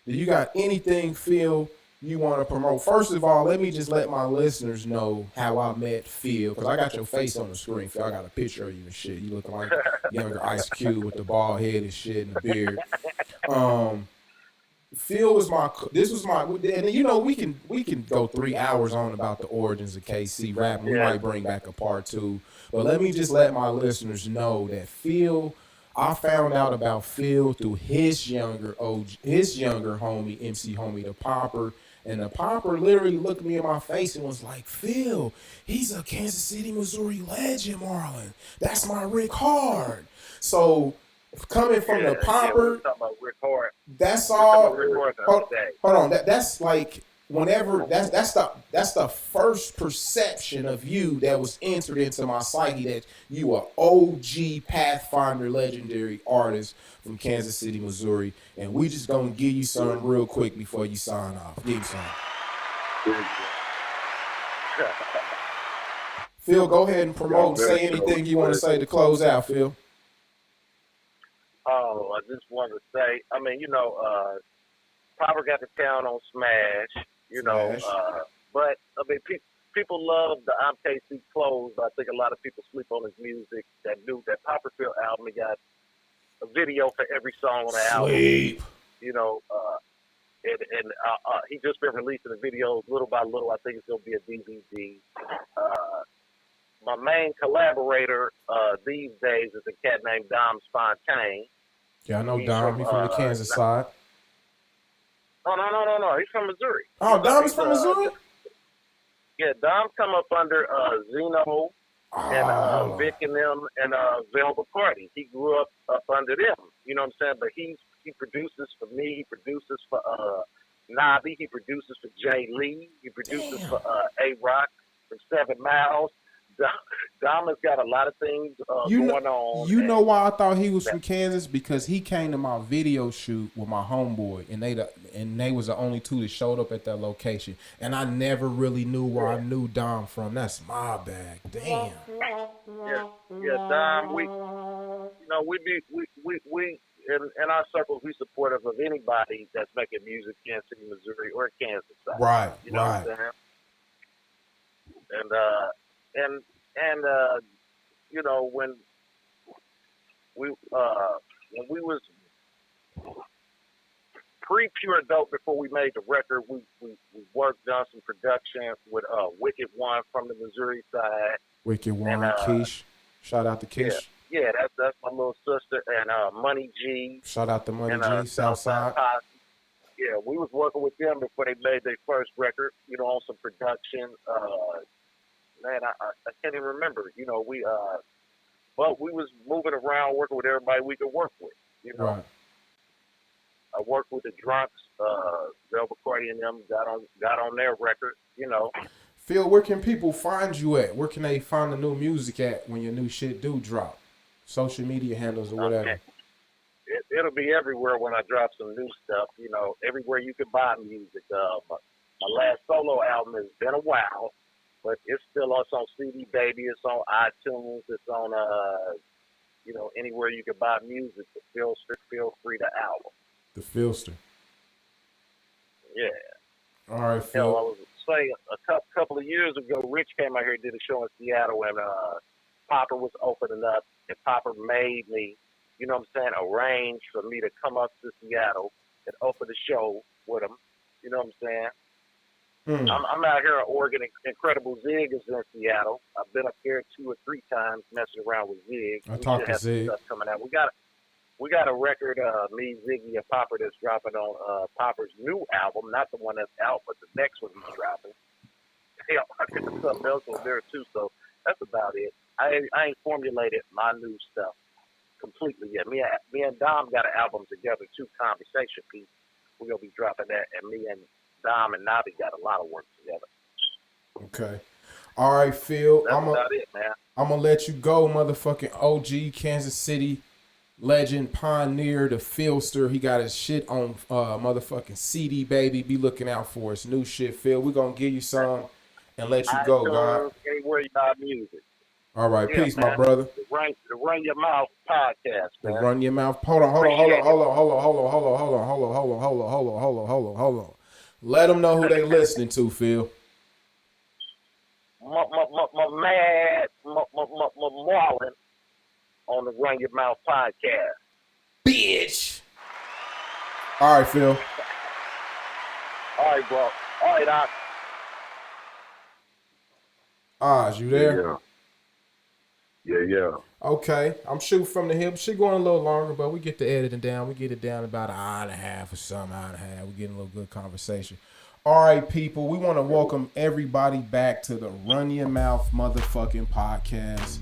Do you got anything, Phil, you want to promote? First of all, let me just let my listeners know how I met Phil, because I got your face on the screen, Phil. I got a picture of you and shit. You looking like younger Ice Cube with the bald head and shit and the beard. Phil was my, and we can go 3 hours on about the origins of KC rap. We might bring back a part 2, but let me just let my listeners know that Phil, I found out about Phil through his younger homie, MC Homie the Popper, And the popper literally looked me in my face and was like, Phil, he's a Kansas City, Missouri legend, Marlon. That's my Rick Hard. So coming from the popper,
talking about Rick Hard.
that's all.
Hold
on. That's like whenever that's the first perception of you that was entered into my psyche, that you are OG Pathfinder legendary artist from Kansas City, Missouri, and we just gonna give you something real quick before you sign off. Give you something. Phil, go ahead and promote and say anything you want to say to close out, Phil.
Oh, I just wanted to say, I mean, Popper got the town on Smash, but I mean, people love the I'm KC clothes. I think a lot of people sleep on his music. That new Popperfield album, he got a video for every song on the album. And he just been releasing the videos little by little. I think it's gonna be a DVD. My main collaborator these days is a cat named Dom Spontaine.
Yeah, I know Dom. He's from the Kansas side.
No. He's from Missouri.
Oh, Dom is from Missouri?
Yeah, Dom come up under Zeno and Vic and them and Velvet Party. He grew up under them. You know what I'm saying? But he produces for me. He produces for Nobby. He produces for Jay Lee. He produces for A-Rock from 7 Miles. Dom has got a lot of things going on.
You know why I thought he was from Kansas? Because he came to my video shoot with my homeboy, and they was the only two that showed up at that location. And I never really knew where I knew Dom from. That's my bag. Damn.
Yeah, Dom. We in our circles, we supportive of anybody that's making music in Kansas City, Missouri, or Kansas side.
Right.
You know what I'm saying? And when we was pre-Pure Dope, before we made the record, we worked on some production with Wicked One from the Missouri side.
Wicked One, Keish. Shout out to Keish.
Yeah, that's my little sister, and Money G.
Shout out to Money G, Southside.
Yeah, we was working with them before they made their first record, on some production. Man, I can't even remember. But we was moving around, working with everybody we could work with.
Right.
I worked with the Drunks, Velvet Party and them, got on their record.
Phil, where can people find you at? Where can they find the new music at when your new shit do drop? Social media handles or whatever.
Okay. It'll be everywhere when I drop some new stuff. Everywhere you can buy music. My last solo album has been a while. But it's still on CD Baby. It's on iTunes. It's on, anywhere you can buy music. The Phillster, Feel Free the album.
The Phillster.
Yeah.
All right, Phil.
I was saying a couple of years ago, Rich came out here and did a show in Seattle, and Popper was opening up, and Popper made me, arrange for me to come up to Seattle and open the show with him. You know what I'm saying? I'm out here in Oregon. Incredible Zig is in Seattle. I've been up here 2 or 3 times messing around with Zig.
I talked to Zig.
Stuff coming out. We got a record, me, Ziggy, and Popper, that's dropping on Popper's new album, not the one that's out, but the next one he's dropping. Hell, I think there's something else on there too. So that's about it. I ain't formulated my new stuff completely yet. Me and Dom got an album together too, Conversation Piece. We're gonna be dropping that, and me and Dom and Nobby got a lot of work together.
Okay. All right, Phil.
That's about it, man.
I'm going to let you go, motherfucking OG Kansas City legend, pioneer, the Phillster. He got his shit on motherfucking CD, baby. Be looking out for his new shit, Phil. We're going to give you some and let you go, God.
Anywhere you got music.
All right, peace, man. My brother.
The Run Your Mouth podcast, man.
The Run Your Mouth. Hold on. Let them know who they listening to, Phil.
My Marlon on the Run Your Mouth podcast.
Bitch. All right, Phil.
All right, bro. All right, Doc.
Oz, you there?
Yeah.
Okay, I'm shooting from the hip. She going a little longer, but we get the editing down. We get it down about an hour and a half or something, hour and a half. We're getting a little good conversation. All right, people, we want to welcome everybody back to the Run Your Mouth motherfucking podcast.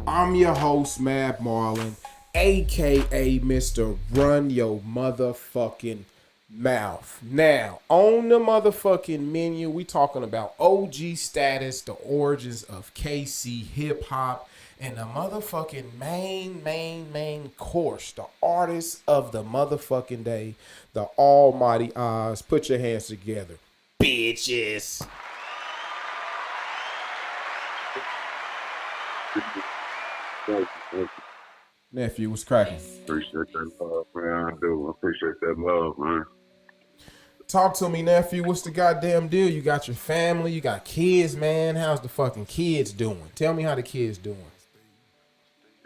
I'm your host, Mad Marlin, aka Mr. Run Your Motherfucking Mouth. Now, on the motherfucking menu, we talking about OG status, the origins of KC hip hop, and the motherfucking main course, the artist of the motherfucking day, the almighty Oz. Put your hands together, bitches.
Thank you.
Nephew, what's cracking?
Appreciate that love, man. I do. Appreciate that love, man.
Talk to me, nephew. What's the goddamn deal? You got your family, you got kids, man. How's the fucking kids doing? Tell me how the kids doing.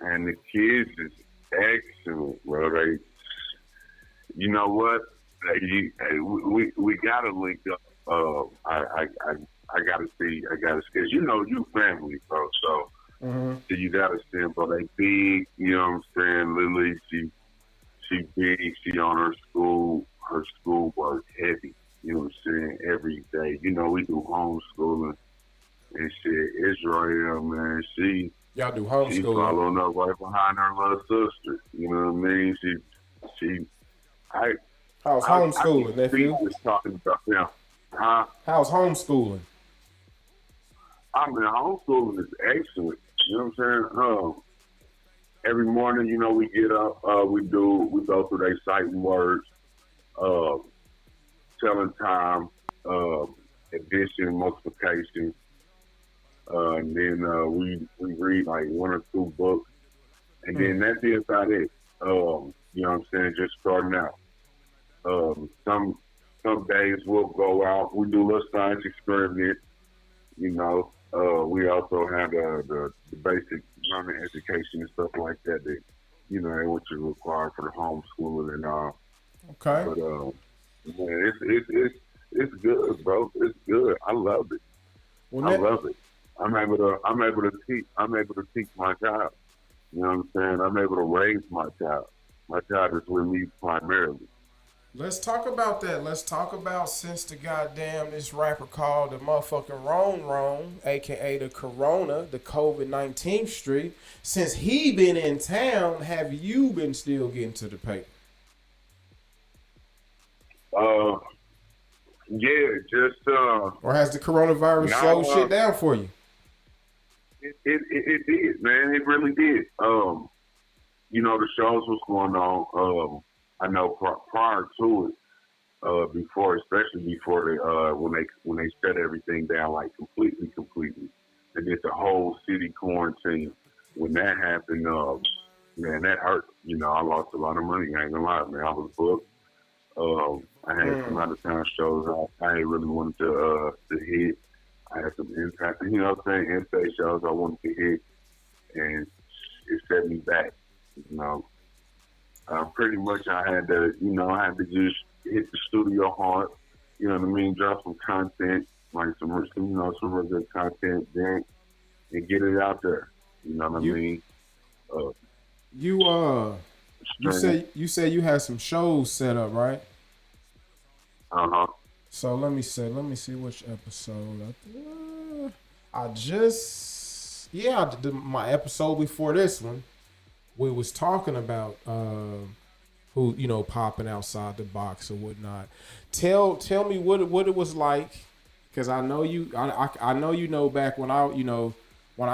And the kids is excellent, bro. They, you know what? We gotta link up. I gotta see. Cause you know you family, bro. So, so you gotta see them. But they big. You know what I'm saying? Lily, she big. She on her schoolwork heavy. You know what I'm saying? Every day. You know we do homeschooling and shit. Israel, man.
Y'all do
She
homeschooling.
following up right behind her little sister. You know what I mean?
How's homeschooling, nephew?
Was talking about them. Huh?
How's homeschooling?
I mean, homeschooling is excellent. You know what I'm saying? Every morning, you know, we get up, we go through their sight and words, telling time, addition, multiplication, and then we read like one or two books, and then that's about it. You know what I'm saying? Just starting out. Some days we'll go out. We do little science experiments. You know, we also have the basic learning education and stuff like that. That you know, which is required for the homeschooling and all.
Okay.
But man, it's good, bro. It's good. I love it.
Well,
I love it. I'm able to teach my child. You know what I'm saying? I'm able to raise my child. My child is with me primarily.
Let's talk about that. Let's talk about since the goddamn this rapper called the motherfucking Wrong, aka the Corona, the COVID-19 streak. Since he been in town, have you been still getting to the paper?
Yeah, just
or has the coronavirus slowed shit down for you?
It did, man. It really did. You know, the shows was going on. I know prior to it, especially before they when they shut everything down like completely, and did the whole city quarantine. When that happened, man, that hurt. You know, I lost a lot of money. I ain't gonna lie, man. I was booked. I had some out of town shows I ain't really wanted to hit. I had some impact, you know what I'm saying, in-state shows I wanted to hit, and it set me back, you know. Pretty much I had to just hit the studio hard, you know what I mean, drop some content, like some real good content, then, and get it out there, you know what I mean.
You say you had some shows set up, right? So let me see which episode. I did my episode before this one. We was talking about who, you know, popping outside the box or whatnot. Tell me what it was like, because I know I know you know back when I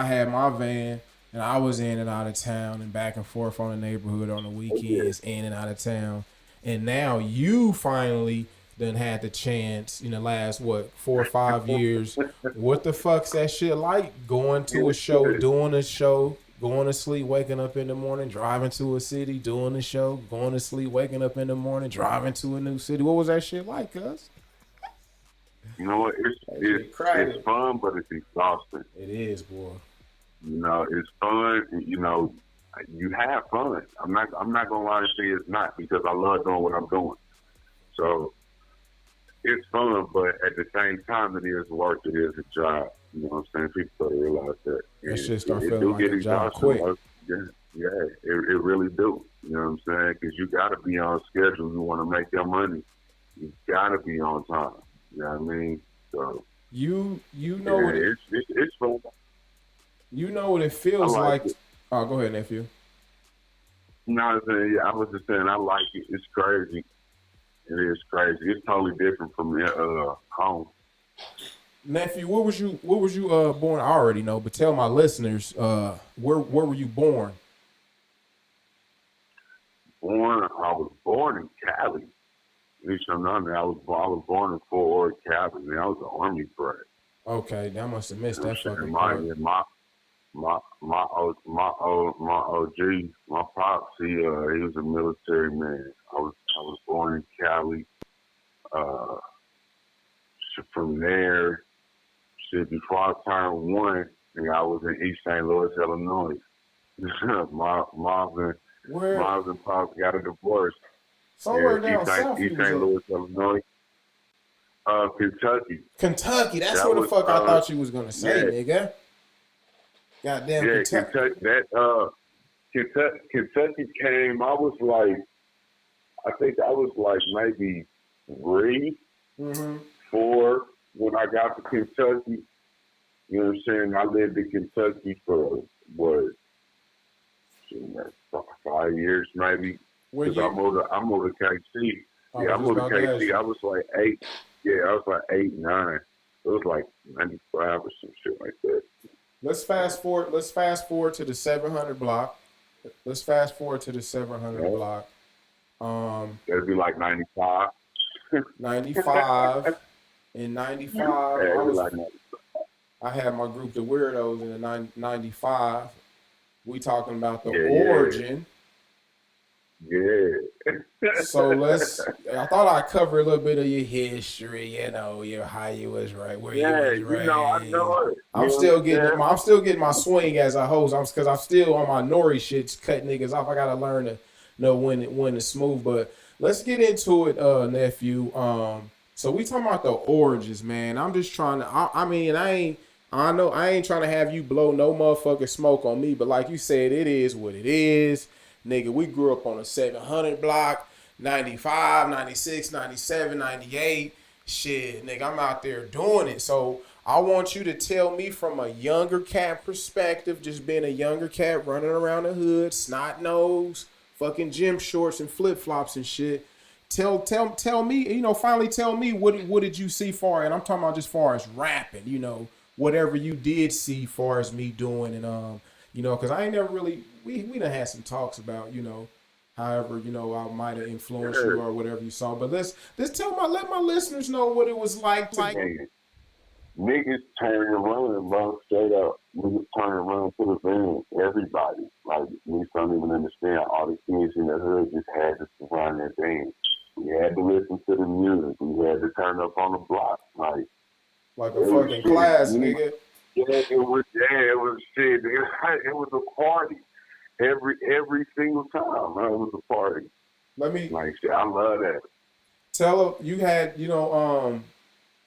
had my van and I was in and out of town and back and forth on the neighborhood on the weekends, in and out of town, and now you finally done had the chance in the last 4 or 5 years. What the fuck's that shit like? Going to a show, doing a show, going to sleep, waking up in the morning, driving to a city, doing a show, going to sleep, waking up in the morning, driving to a new city. What was that shit like, cuz?
You know what? It's fun, but it's exhausting.
It is, boy.
You know, it's fun. You know, you have fun. I'm not gonna lie and say it's not, because I love doing what I'm doing. So it's fun, but at the same time, it is work. It is a job. You know what I'm saying? People gotta realize that.
That shit start feeling like a job quick.
Yeah, it really do. You know what I'm saying? Because you gotta be on schedule. You want to make your money. You gotta be on time. You know what I mean? So
You know what it
yeah, it's fun.
you know what it
I
feels
like
like.
it.
Oh, go ahead, nephew.
No, I'm saying, yeah, I was just saying I like it. It's crazy. It is crazy. It's totally different from home.
Nephew, where was you born? I already know, but tell my listeners, where were you born?
I was born in Cali. You should know me. I was born in Fort Worth, Cali. Man, I was an Army brat.
Okay, I must have
You
missed
know
that
what I'm
fucking
saying?
part.
My OG, my pops, he was a military man. I was born in Cali. Uh, from there, shit, before I turned one, I was in East St. Louis, Illinois. my
Where
Mom's and Pops got a divorce. Yeah,
somewhere down south
East
you was
St.
at.
Louis, Illinois. Kentucky.
Kentucky. That's
That
where the
was
fuck I thought you was gonna say,
yeah,
nigga. Goddamn
yeah,
Kentucky.
Kentucky. Kentucky came. I was like, I think I was like maybe 3,
Mm-hmm.
4 when I got to Kentucky. You know what I'm saying? I lived in Kentucky for what, shit, man, 5 years maybe.
Where
Cause
you?
I'm over KC.
I
Yeah,
was
I'm
just
over
about to ask
KC. I
you.
was like 8. Yeah, I was like 8, 9. It was like 95 or some shit like that.
Let's fast forward. Let's fast forward to the 700 block. Let's fast forward to the 700
Yeah,
block. Um,
that'd be like 95.
95. In 95,
Yeah, it'd be like 90.
I had my group, the Weirdos, in the 95. We talking about the
Yeah,
origin.
yeah,
So
yeah.
I thought I'd cover a little bit of your history, your how you was right, where you
Yeah,
was
I
raised.
know it. You understand?
I'm still getting my swing as a host. Because I'm still on my Nori shits, cut niggas off. I gotta learn to know when to smooth. But let's get into it, nephew. So we talking about the origins, man. I'm just trying to. I mean, I know I ain't trying to have you blow no motherfucking smoke on me. But like you said, it is what it is. Nigga, we grew up on a 700 block, 95, 96, 97, 98. Shit, nigga, I'm out there doing it. So I want you to tell me from a younger cat perspective, just being a younger cat running around the hood, snot nose, fucking gym shorts and flip flops and shit. Tell me, finally tell me what did you see far, and I'm talking about just far as rapping, whatever you did see far as me doing, and because I ain't never really we done had some talks about, however, I might have influenced you
understand?
or whatever you saw. But let's let my listeners know what it was like to
Hey, niggas turn around, bro, straight up. Niggas turn around to the van. Everybody. Like, we don't even understand. All the kids in the hood just had to surround their van. We had to listen to the music. We had to turn up on the block. Like,
like a
it was
fucking
shit.
class, nigga.
It was shit. It was a party. Every single time, man, it was a party.
Let me
Like, shit, I love that.
tell her you had,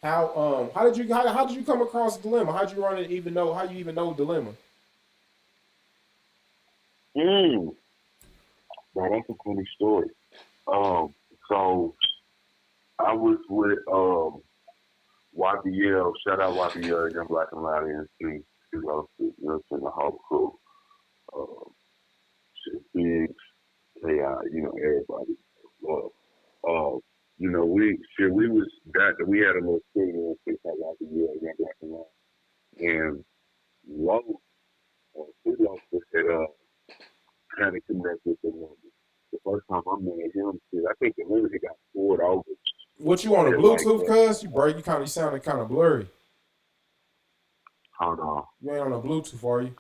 how did you come across Dilemma? How'd you run it even know how you even know Dilemma?
Mm. Now, that's a funny story. Um, so I was with YBL. Shout out YBL, Young Black and Loud NC. In the whole crew. Um, shit, Biggs, KI, everybody. Uh, we was that we had a little studio called YBL, Young Black and Loud, and Low, Philo had to connect with the woman. The first time I met him, shit, I think the woman got poured over.
What you on a
Shit like
Bluetooth,
that.
cuz? You sounded kind of blurry.
Hold on.
You ain't on a Bluetooth, are you?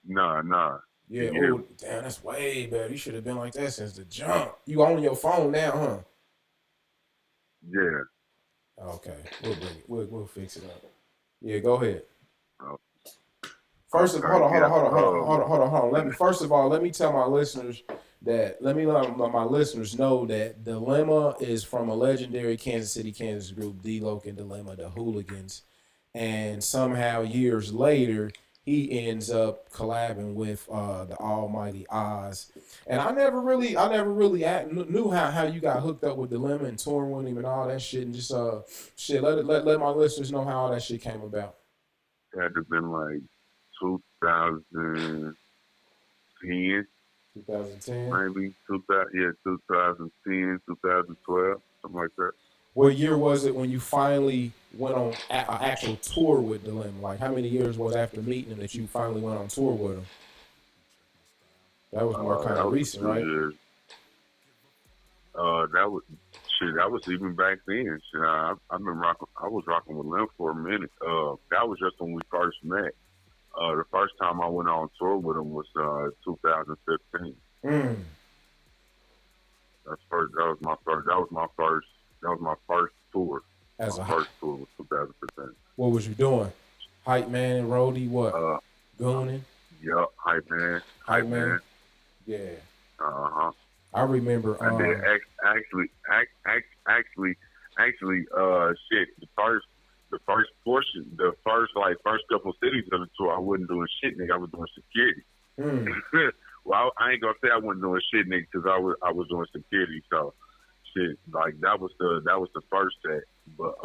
Nah.
Yeah,
Can you hear
oh
me?
damn, that's way better. You should have been like that since the jump. You on your phone now, huh?
Yeah.
Okay. We'll bring it. We'll fix it up. Yeah, go ahead.
Oh,
First of
okay. Yeah.
hold on. First of all, let me tell my listeners that let me let my listeners know that Dilemma is from a legendary Kansas City, Kansas group, D-Loc and Dilemma, the Hooligans. And somehow years later, he ends up collabing with the Almighty Oz. And I never really knew how you got hooked up with Dilemma and touring with him and all that shit. And just shit, let my listeners know how all that shit came about.
It had to have been like 2010,
2010,
maybe 2010, 2012, something like that.
What year was it when you finally went on an actual tour with Dilemma? Like, how many years was after meeting him that you finally went on tour with him? That was more kind
That
of
was
recent,
2
right?
years. That was shit. That was even back then. Shit, I've been rocking. I was rocking with Lim for a minute. That was just when we first met. The first time I went on tour with him was 2015. That was my first. That was my first tour. First tour was 2015.
What was you doing? Hype man, roadie, what? Gooning?
Yup, hype man.
Yeah.
I
remember.
And then actually, shit. The first portion, the first couple of cities of the tour, I wasn't doing shit, nigga. I was doing security. Well, I ain't gonna say I wasn't doing shit, nigga, because I was doing security. So, shit, like that was the first set. But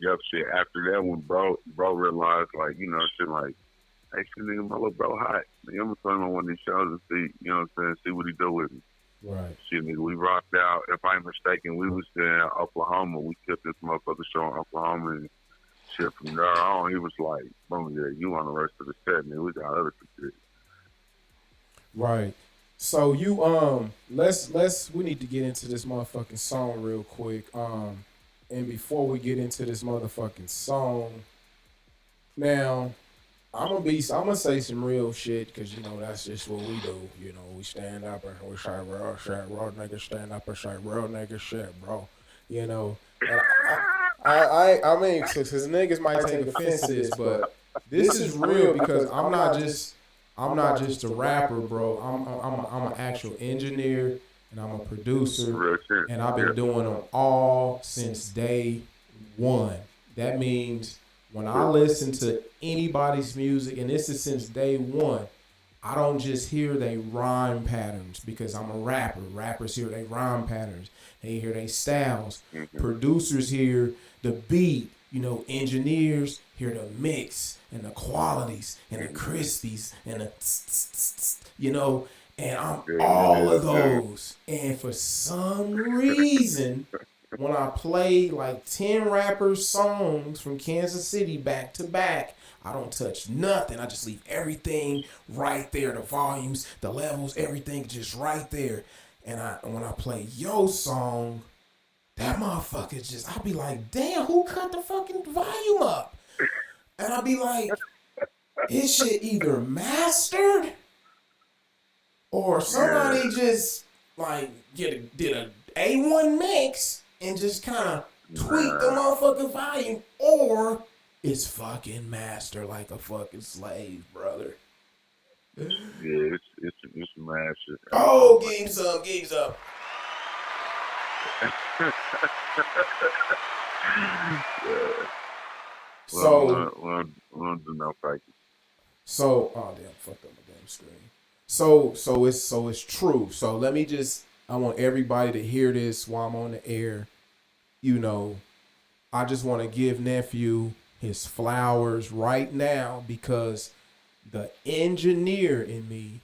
yep, shit. After that, when bro realized, like, you know, shit, like, hey, shit, nigga, my little bro hot. Nigga, I'm gonna put him on one of these shows and see, you know what I'm saying, see what he do with me.
Right.
Shit, nigga, we rocked out. If I ain't mistaken, we was in Oklahoma. We kept this motherfucker show in Oklahoma and shit. From there on, he was like, boom, yeah, you on the rest of the set, nigga. We got other security.
Right. So you we need to get into this motherfucking song real quick. And before we get into this motherfucking song, now I'm gonna say some real shit because, you know, that's just what we do. You know, we stand up and we say real shit. Real niggas stand up and say real nigga shit, bro. You know, and I mean, because niggas might take offense to this, but this is real because I'm not just a rapper, bro. I'm an actual engineer and I'm a producer, and I've been doing them all since day one. That means when I listen to anybody's music, and this is since day one, I don't just hear they rhyme patterns because I'm a rapper. Rappers hear they rhyme patterns. They hear they styles. Producers hear the beat. You know, engineers hear the mix and the qualities and the crispies and the you know, and I'm all of those. And for some reason, when I play like 10 rappers' songs from Kansas City back to back, I don't touch nothing. I just leave everything right there. The volumes, the levels, everything just right there. And when I play your song, that motherfucker just, I'll be like, damn, who cut the fucking volume up? And I'll be like, his shit either mastered or somebody just like did a A1 mix and just kind of tweak the motherfucking volume, or it's fucking master like a fucking slave, brother.
Yeah, it's master.
Oh, game's up.
Yeah.
So,
we don't do no fighting.
So, oh damn, fucked up my damn screen. So it's true. So I want everybody to hear this while I'm on the air. You know, I just want to give nephew his flowers right now because the engineer in me,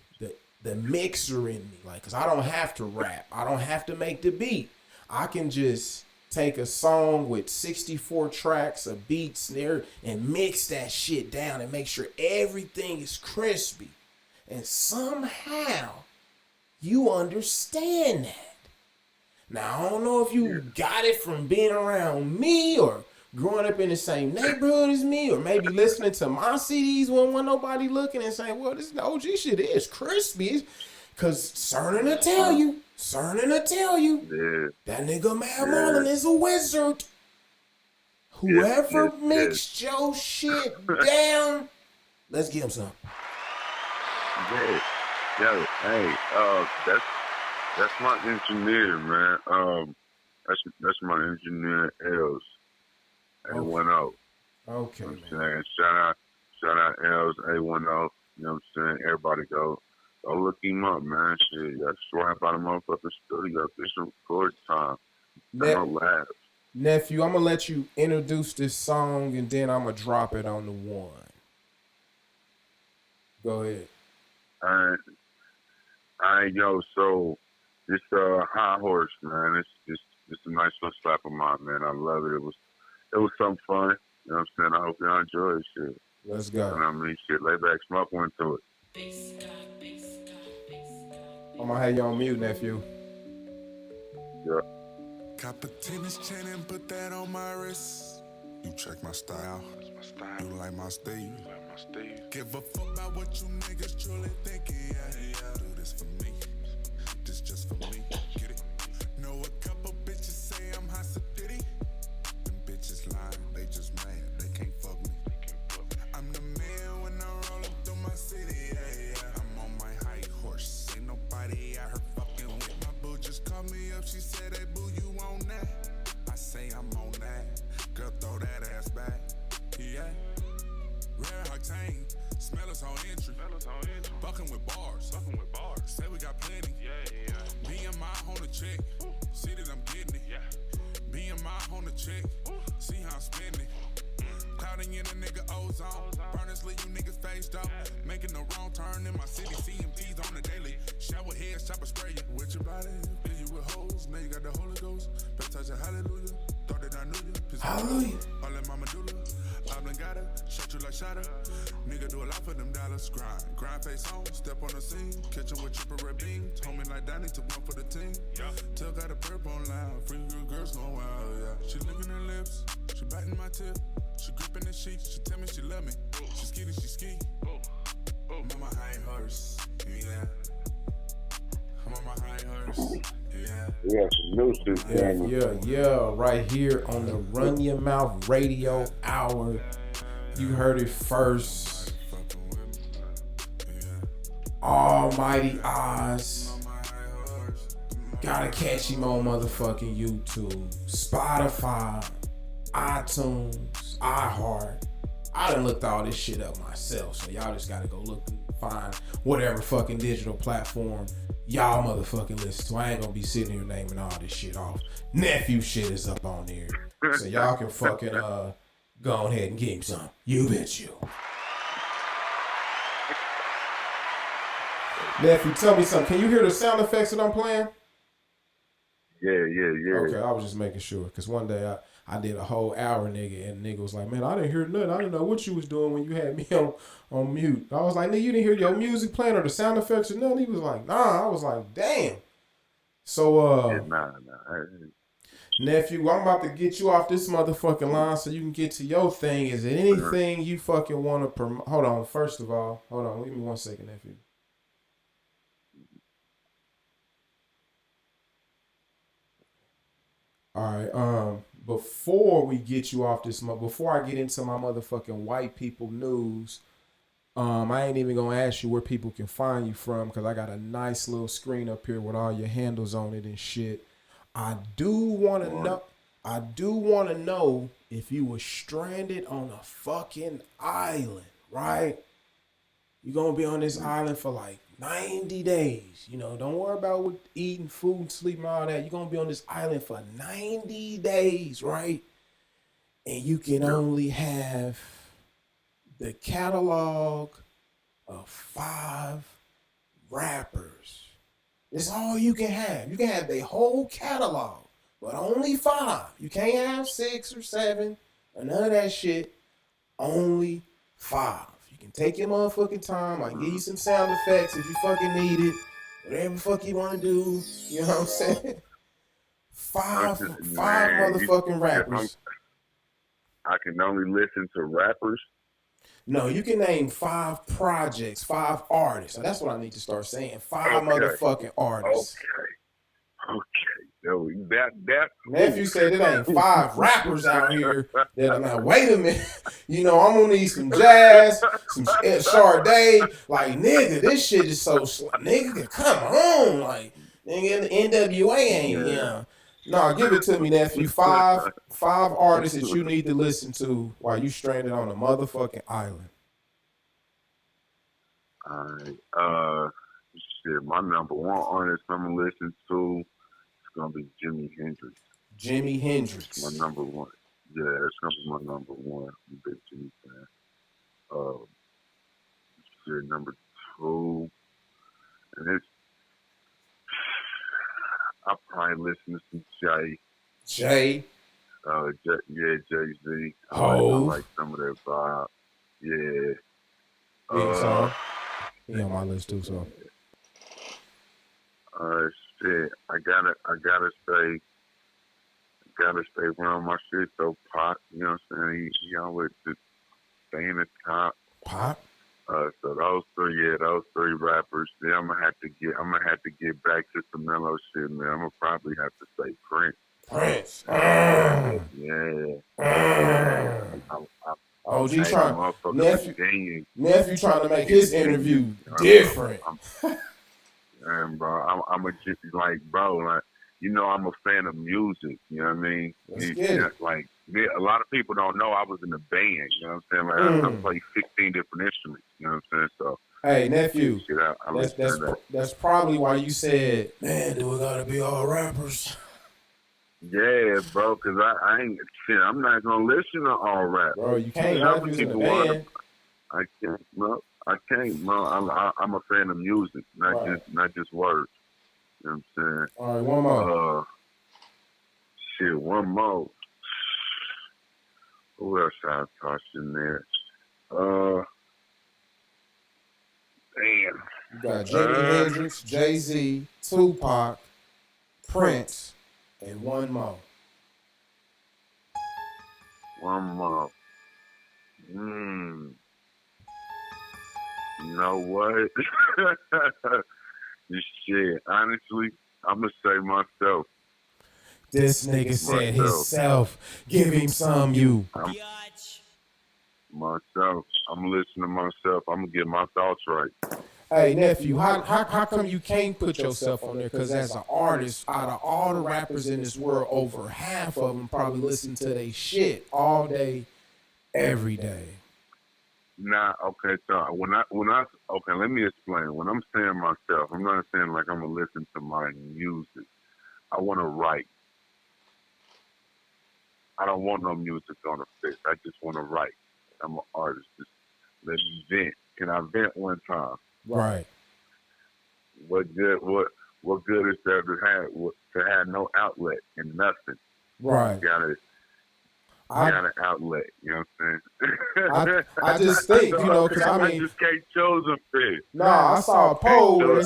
the mixer in me, like, cause I don't have to rap. I don't have to make the beat. I can just take a song with 64 tracks, a beat, snare, and mix that shit down and make sure everything is crispy. And somehow you understand that. Now, I don't know if you got it from being around me or growing up in the same neighborhood as me, or maybe listening to my CDs when nobody looking and saying, well, this OG shit is crispy. Because Cernan will tell you, that nigga Mad Marlon is a wizard. Whoever mixed your shit down, let's give him some.
Yeah. Yo, hey, that's my engineer, man. That's my engineer, Els. And went out.
Okay,
man. Shout out Els A10. You know what I'm saying? Everybody go look him up, man. Shit, got straight out of motherfucking studio. This record time. No labs.
Nephew, I'm gonna let you introduce this song and then I'm gonna drop it on the one. Go ahead.
All right, yo. So this High Horse, man. It's a nice little slap of mine, man. I love it. It was something fun. You know what I'm saying? I hope y'all enjoy it. Shit.
Let's go.
You know what I mean? Shit, lay back, smoke one to it.
I'm gonna have you on mute, nephew.
Yeah.
Cop a tennis chain and put that on my wrist. You check my style. You like my style. Give a fuck about what you niggas truly thinking. Yeah. Do this for me. This just for me. Get it? Know a couple bitches say I'm hot city. Them bitches lying. They just mad. They can't fuck me. I'm the man when I'm rolling through my city. Yeah. I'm on my high horse. Ain't nobody out here fucking with. My boo just called me up. She said, hey boo, you on that? I say I'm on that. Girl, throw that ass back. Yeah. Rare octane. Smell us on entry. Fucking with bars. Say we got plenty. Yeah. Me and my on the check. See that I'm getting it. Me and my on the check. See how I'm spending. Clouding in a nigga ozone. Furnace leave you niggas faced up. Making the wrong turn in my city. CMTs on the daily. Shower heads, chopper spray you. With your body, fill you with hoes. Now you got the Holy Ghost. Best touch of hallelujah. Thought that I knew you.
Hallelujah.
All in my medulla. Oblongata. Shut you like Shada. Nigga do a lot for them dollars. Grind face on. Step on the scene. Catch him with triple red beam. Told me like Donnie to one for the team. Took out a purple on loud. Free good girls going wild, yeah. She licking her lips. She biting my tip. She gripping the sheets, she tell me she love me. She skinny, she ski. I'm on my high horse, yeah. I'm on my high horse, yeah.
We got some new shit.
Yeah. Right here on the Run Your Mouth Radio Hour. You heard it first. Almighty Oz. Gotta catch him on motherfucking YouTube, Spotify, iTunes, iHeart. I done looked all this shit up myself, so y'all just gotta go look and find whatever fucking digital platform y'all motherfucking listen to. I ain't gonna be sitting here naming all this shit off. Nephew shit is up on there, so y'all can fucking go ahead and give him some. You bet you. Nephew, tell me something. Can you hear the sound effects that I'm playing?
Yeah.
Okay, I was just making sure, because one day I did a whole hour, nigga, and nigga was like, man, I didn't hear nothing. I didn't know what you was doing when you had me on mute. I was like, nigga, you didn't hear your music playing or the sound effects or nothing? He was like, nah. I was like, damn. So,
Nah.
Nephew, I'm about to get you off this motherfucking line so you can get to your thing. Is there anything you fucking want to promote? Hold on, first of all, give me 1 second, nephew. All right, before we get you off this, before I get into my motherfucking white people news, I ain't even gonna ask you where people can find you from, because I got a nice little screen up here with all your handles on it and shit. I do want to know if you were stranded on a fucking island, right? You're gonna be on this island for like 90 days. You know, don't worry about eating food and sleep and all that. You're going to be on this island for 90 days, right? And you can only have the catalog of 5 rappers. That's all you can have. You can have the whole catalog, but only 5. You can't have 6 or 7 or none of that shit. Only 5. Take your motherfucking time. I can give you some sound effects if you fucking need it. Whatever the fuck you want to do. You know what I'm saying? 5 motherfucking rappers.
I can only listen to rappers.
No, you can name 5 projects, 5 artists. So that's what I need to start saying. 5 motherfucking artists.
Okay. No, that
Nephew said it ain't 5 rappers out here that I'm like, wait a minute. You know, I'm gonna need some jazz, some Sade. Like, nigga, this shit is so nigga, come on. Like, nigga, NWA ain't, yeah. No, give it to me, nephew. 5 artists that you need to listen to while you stranded on a motherfucking island.
Alright. Shit, my number one artist I'm gonna listen to is gonna be Jimi Hendrix.
Jimi Hendrix.
My number one. Yeah, that's gonna be my number one. I'm a big Jimmy fan. Shit, number two, and it's I probably listen to some Jay.
Jay.
Jay-Z. I
Hov.
like some of that vibe. Yeah.
Big song. He on my list too, so.
Shit. I gotta stay around my shit though, Pop. You know what I'm saying? He always just stay in the top.
Pop.
So those three rappers. Then I'm gonna have to get back to some mellow shit, man. I'm gonna probably have to say Prince.
Prince.
Yeah.
Oh, G trying nephew trying to make his interview different.
And bro, I'm a just like bro, like you know, I'm a fan of music. You know what I mean? Like a lot of people don't know I was in a band. You know what I'm saying? Like I play 16 different instruments. You know what I'm saying? So
hey nephew,
shit,
that's probably why you said, man, do we gotta be all rappers?
Yeah, bro, because I ain't shit. I'm not gonna listen to all rap.
Bro, you can't rap in a band.
I can't. No, I'm a fan of music, not just words. You know what I'm saying?
All right, one more.
One more. Who else I tossed in there? Damn.
You got Jimi Hendrix, Jay-Z, Tupac, Prince, and one more.
You know what? Shit, honestly, I'm going to say myself.
This nigga said himself. Give him some, you.
Myself. I'm listening to myself. I'm going to get my thoughts right.
Hey, nephew, how come you can't put yourself on there? Because as an artist, out of all the rappers in this world, over half of them probably listen to they shit all day, every day.
Nah, okay, so okay, let me explain. When I'm saying myself, I'm not saying like I'm gonna listen to my music. I want to write. I don't want no music on the face. I just want to write. I'm an artist. Just let me vent. Can I vent one time?
Right.
What good is there to have no outlet and nothing?
Right.
I got an outlet, you know what I'm saying?
I just think, you know, because I mean,
I just can't choose a fish.
I saw a poll where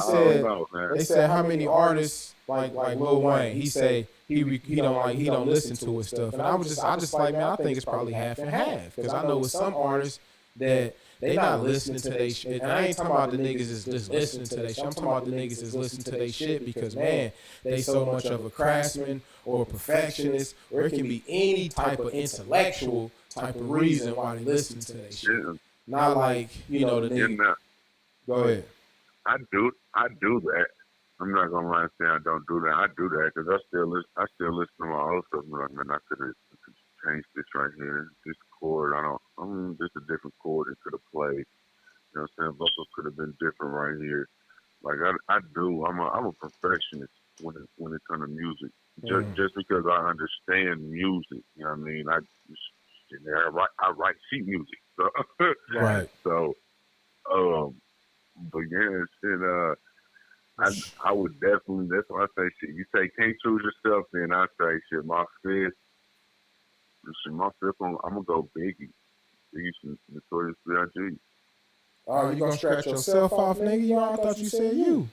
they said how many artists like Lil Wayne. He say he don't listen to his stuff, and I just like, man, I think it's probably half and half, because I know with some artists that they not listening to their shit. And I ain't talking about the niggas is just listening to their shit. I'm talking about the niggas is listening to their shit because, man, they so much of a craftsman or a perfectionist, or it can be any type of intellectual type of reason why they listen to their shit. Yeah. Not like, you know, the nigga. Go ahead.
I do that. I'm not gonna lie and say I don't do that. I do that because I still listen to my old stuff. Like, man, I could change this right here. This chord, just a different chord it could have played. You know what I'm saying? Vocals could have been different right here. Like I do. I'm a perfectionist when it comes to music. Just because I understand music. You know what I mean? I write sheet music. So
right.
So but yeah, shit. I would definitely. That's why I say shit. You say can't choose yourself, then I say shit. My fifth. I'm gonna go Biggie. Biggie's Notorious B.I.G.
Oh, you gonna scratch yourself off, nigga? I thought you said you.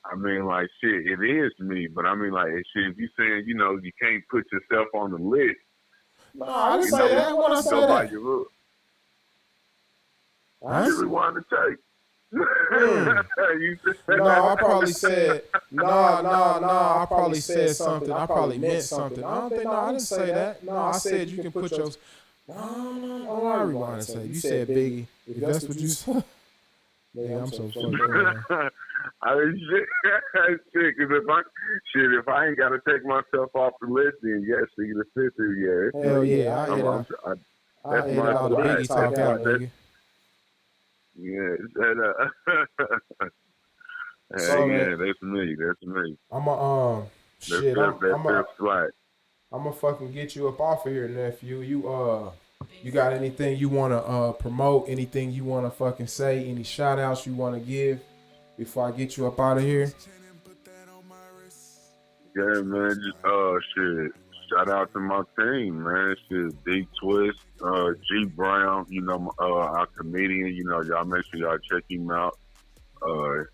I mean, like shit. It is me, but I mean, like shit. If you saying, you know, you can't put yourself on the list.
No, I didn't say that. When I say that,
I really wanted to take.
No, I probably said I probably said something. I probably meant something. I didn't say that. No, I said you can put your. No, I rewind and say you said Biggie. If that's what you said. Yeah, I'm so fucking.
I mean, shit, because if I ain't got to take myself off the list, then yes, Biggie the fifth, yeah.
Hell yeah, I hit all the Biggie talk out, nigga.
Yeah, that,
So
yeah, that's me. That's me.
I'm a
That's
shit.
that's flat.
I'm gonna fucking get you up off of here, nephew. You got anything you wanna promote? Anything you wanna fucking say? Any shout outs you wanna give before I get you up out of here?
Yeah, man. Just shit. Shout out to my team, man. Shit, D Twist, G Brown. You know, our comedian. You know, y'all make sure y'all check him out. Uh,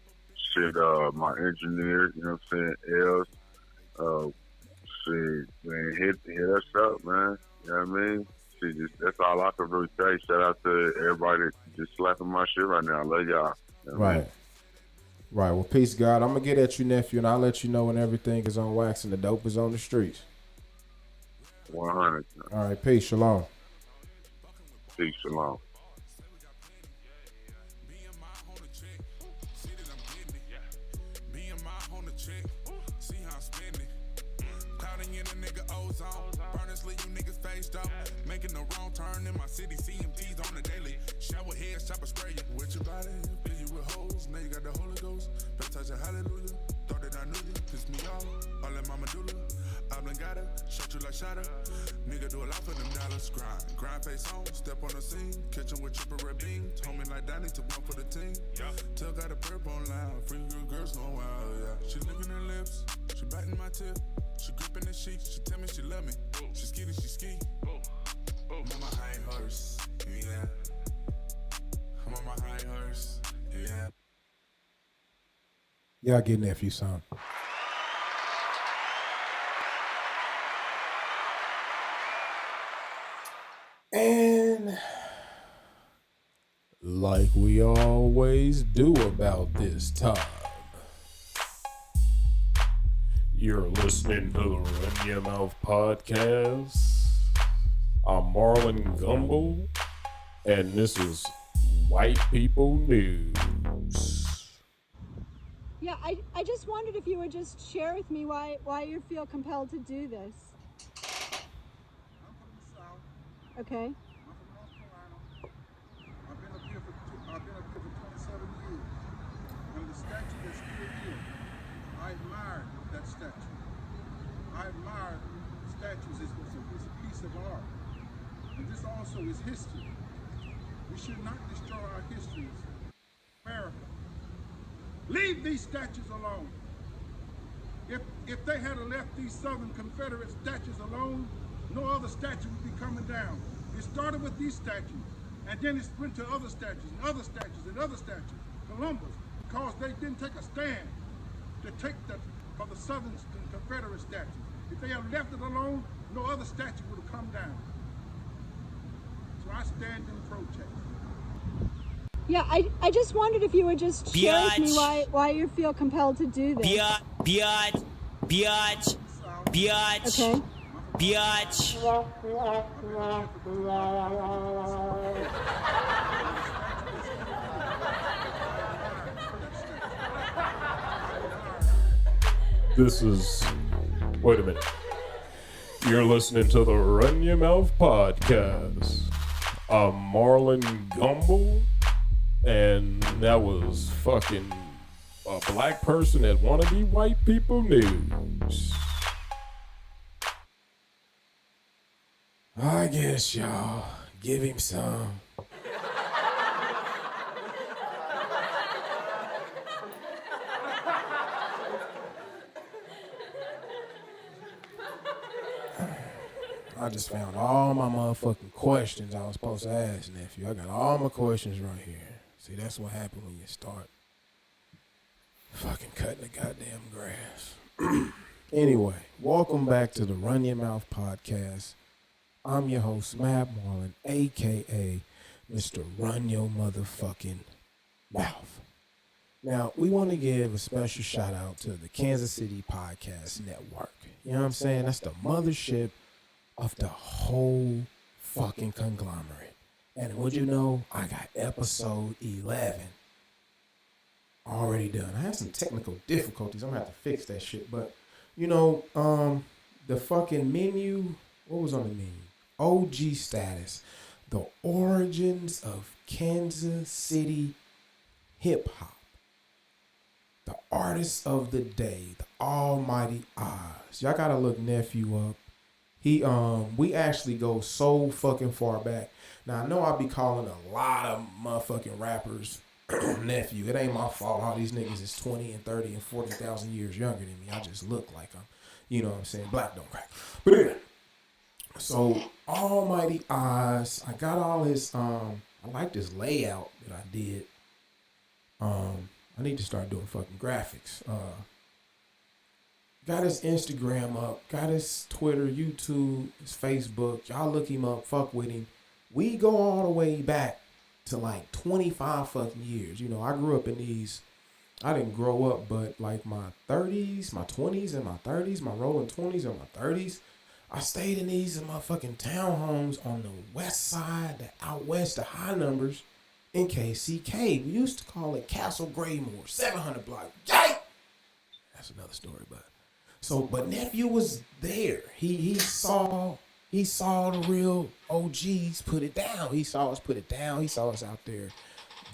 my engineer. You know what I'm saying? Els. Uh, shit, man. Hit us up, man. You know what I mean? Shit, that's all I can really say. Shout out to everybody that's just slapping my shit right now. I love y'all. You know what I mean?
Right. Right. Well, peace, God. I'm gonna get at you, nephew, and I'll let you know when everything is on wax and the dope is on the streets.
100.
All right. Peace. Shalom.
Peace. Shalom.
Making the wrong turn in my city, CMTs on the daily. Shower heads, chopper spray you. With your body, busy with hoes. Now you got the Holy Ghost. Best touch of hallelujah. Thought that I knew you. Piss me off. All in my medulla. Oblongata. Shut you like shatter. Nigga do a lot for them dollars. Grind face on. Step on the scene. Kitchen with triple red beam. Told me like Danny to one for the team. Till got a perp online. Free girls going wild, yeah. She licking her lips. She biting my tip. She gripping the sheets. She tell me she love me. She skinny, she ski. I'm on my high horse, yeah. I'm on my high horse, yeah.
Y'all get nephew son. And like we always do about this time, you're listening to the Run Your Mouth podcast. I'm Marlon Gumble, and this is White People News.
Yeah, I just wondered if you would just share with me why you feel compelled to do this.
I'm from the South.
Okay.
I'm from North Carolina. I've been up here for 27 years. And the statue that's still here, I admire that statue. I admire statues. It's a piece of art. And this also is history. We should not destroy our histories. America, leave these statues alone. If they had left these Southern Confederate statues alone, no other statue would be coming down. It started with these statues, and then it went to other statues and other statues and other statues. Columbus, because they didn't take a stand to take for the Southern Confederate statues. If they had left it alone, no other statue would have come down. So I stand in protest.
Yeah, I just wondered if you would just share with me why you feel compelled to do this.
Biatch.
Okay.
Biatch.
This is. Wait a minute. You're listening to the Run Your Mouth podcast. I'm Marlon Gumble, and that was fucking a black person that wanna be white people news. I guess y'all give him some. I just found all my motherfucking questions I was supposed to ask, nephew. I got all my questions right here. See, that's what happens when you start fucking cutting the goddamn grass. Anyway, welcome back to the Run Your Mouth podcast. I'm your host, Matt Marlin, a.k.a. Mr. Run Your Motherfucking Mouth. Now, we want to give a special shout out to the Kansas City Podcast Network. You know what I'm saying? That's the mothership of the whole fucking conglomerate. And would you know, I got episode 11 already done. I had some technical difficulties. I'm gonna have to fix that shit. But, you know, the fucking menu, what was on the menu? OG status. The origins of Kansas City hip hop. The artist of the day, the Almighty Oz. Y'all gotta look nephew up. We actually go so fucking far back. Now I know I be calling a lot of motherfucking rappers nephew. It ain't my fault. All these niggas is 20 and 30 and 40,000 years younger than me. I just look like I'm, you know what I'm saying? Black don't crack. But anyway, so Almighty Oz, I got all his, I like this layout that I did. I need to start doing fucking graphics. Got his Instagram up, got his Twitter, YouTube, his Facebook. Y'all look him up, fuck with him. We go all the way back to like 25 fucking years. You know, I grew up in these, I didn't grow up, but like my 30s, my 20s and my 30s, my rolling 20s and my 30s. I stayed in these motherfucking townhomes on the west side, the out west, the high numbers in KCK. We used to call it Castle Graymore, 700 block. Yay! That's another story, but nephew was there. He saw the real OGs put it down. He saw us put it down. He saw us out there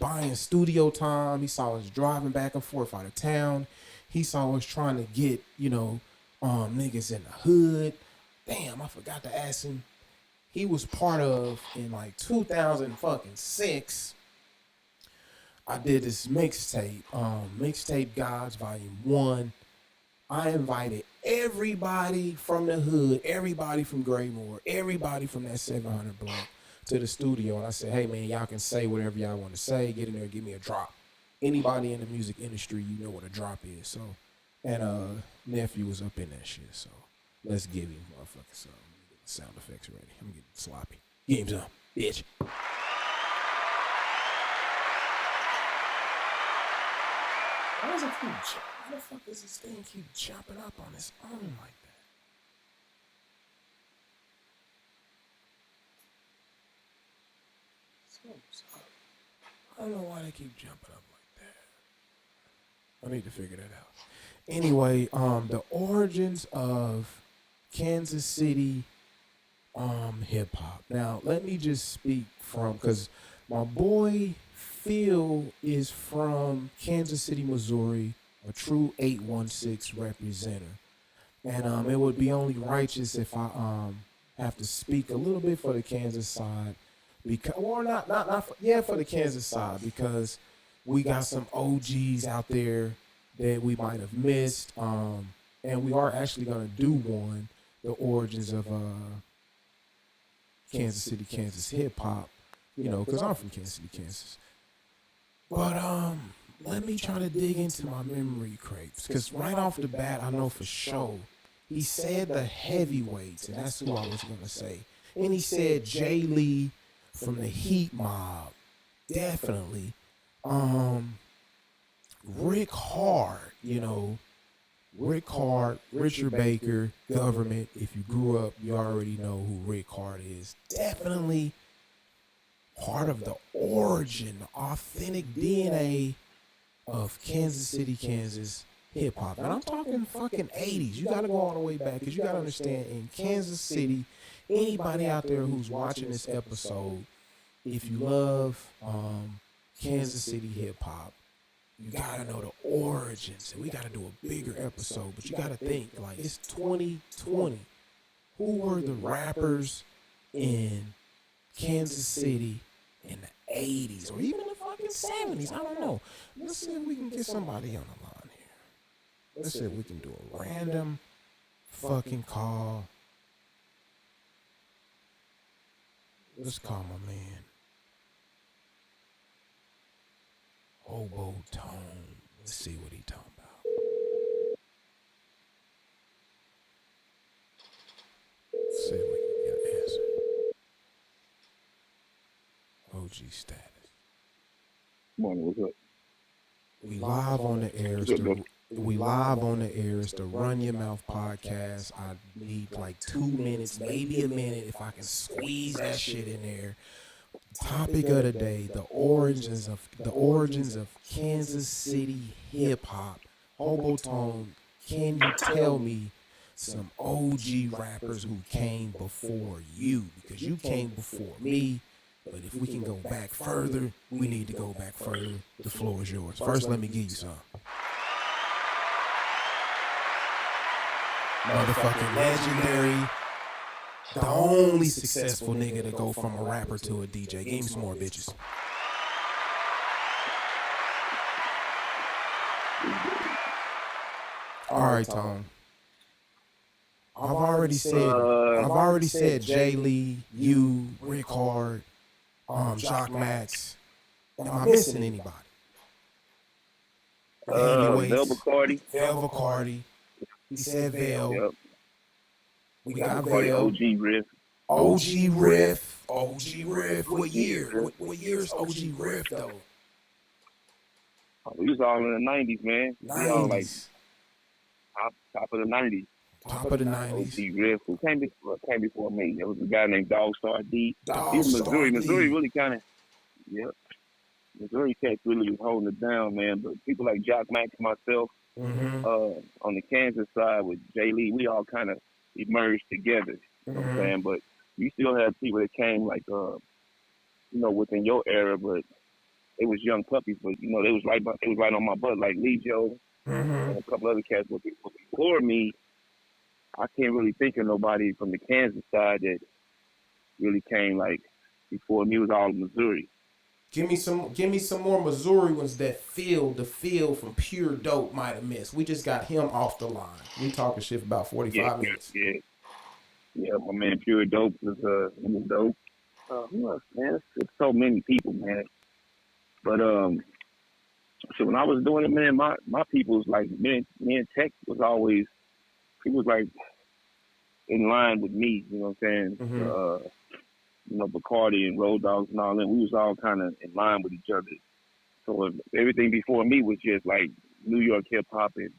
buying studio time. He saw us driving back and forth out of town. He saw us trying to get, niggas in the hood. Damn, I forgot to ask him. He was part of, in like 2006, I did this mixtape, Mixtape Gods Volume 1. I invited everybody from the hood, everybody from Graymore, everybody from that 700 block to the studio. And I said, hey, man, y'all can say whatever y'all want to say. Get in there and give me a drop. Anybody in the music industry, you know what a drop is. So, and nephew was up in that shit. So let's give him motherfucking something. Get the sound effects ready. I'm getting sloppy. Give him some, bitch. Why does it keep jumping? Why the fuck does this thing keep jumping up on its own like that? I don't know why they keep jumping up like that. I need to figure that out. Anyway, the origins of Kansas City hip hop. Now, let me just speak from, because my boy Phil is from Kansas City, Missouri, a true 816 representative. And it would be only righteous if I have to speak a little bit for the Kansas side, because, or not for the Kansas side, because we got some OGs out there that we might have missed. And we are actually gonna do one, the origins of Kansas City, Kansas hip hop, because I'm from Kansas City, Kansas. But let me try to dig into my memory crates, because right off the bat, I know for sure he said the heavyweights, and that's who I was gonna say. And he said Jay Lee from the Heat Mob, definitely. Rick Hard, Rick Hard, Richard Baker, Government. If you grew up, you already know who Rick Hard is. Definitely part of the origin, the authentic DNA of Kansas City, Kansas hip hop. And I'm talking fucking 80s. You gotta go all the way back, because you gotta understand, in Kansas City, anybody out there who's watching this episode, if you love Kansas City hip hop, you gotta know the origins. And we gotta do a bigger episode, but you gotta think, like, it's 2020. Who were the rappers in Kansas City in the 80s or even the fucking 70s? I don't know. Let's see if we can get somebody on the line here. Let's see if we can do a random fucking call. Let's call my man Hobo Tone. Let's see what he talking about. Let's see if we can get an answer. OG status.
Morning, what's up?
We live on the air. It's the Run Your Mouth podcast. I need like 2 minutes, maybe a minute, if I can squeeze that shit in there. Topic of the day: the origins of Kansas City hip hop. Hobo Tone, can you tell me some OG rappers who came before you? Because you came before me. But if we can go back further, we need to go back further. The floor is yours. First, let me give you some. Motherfucking legendary. The only successful nigga to go from a rapper to a DJ. Give me some more bitches. All right, Tom. I've already said Jay Lee, you, Rick Hard, Jock Max. Am I missing anybody?
Velvet Cardi.
Velvet Cardi. He said Vel.
Yep.
We got
Cardi,
Vel.
OG Riff.
OG Riff. What year? What year is OG Riff though?
We was all in the 90s, man. We all like
90s.
top of the 90s.
Top of the 90s.
OG Riff. Who came before me? There was a guy named Dog Star D.
Dog
He's
Star
Missouri.
D.
Missouri really kind of, yep. Missouri cats really was holding it down, man. But people like Jock Max, myself, on the Kansas side with Jay Lee, we all kind of emerged together. You know what I'm saying? But you still have people that came like, within your era, but they was young puppies. But they was right on my butt, like Lee Joe and a couple other cats. But before me, I can't really think of nobody from the Kansas side that really came like before me. It was all Missouri.
Give me some more Missouri ones that the feel from Pure Dope might have missed. We just got him off the line. We talking shit for about 45 minutes.
Yeah, my man Pure Dope was dope. Who else, man? It's so many people, man. But so when I was doing it, man, my people was like me and Tech was always, he was like in line with me. You know what I'm saying? Bacardi and Road Dogs and all that, we was all kind of in line with each other. So everything before me was just like New York hip hop and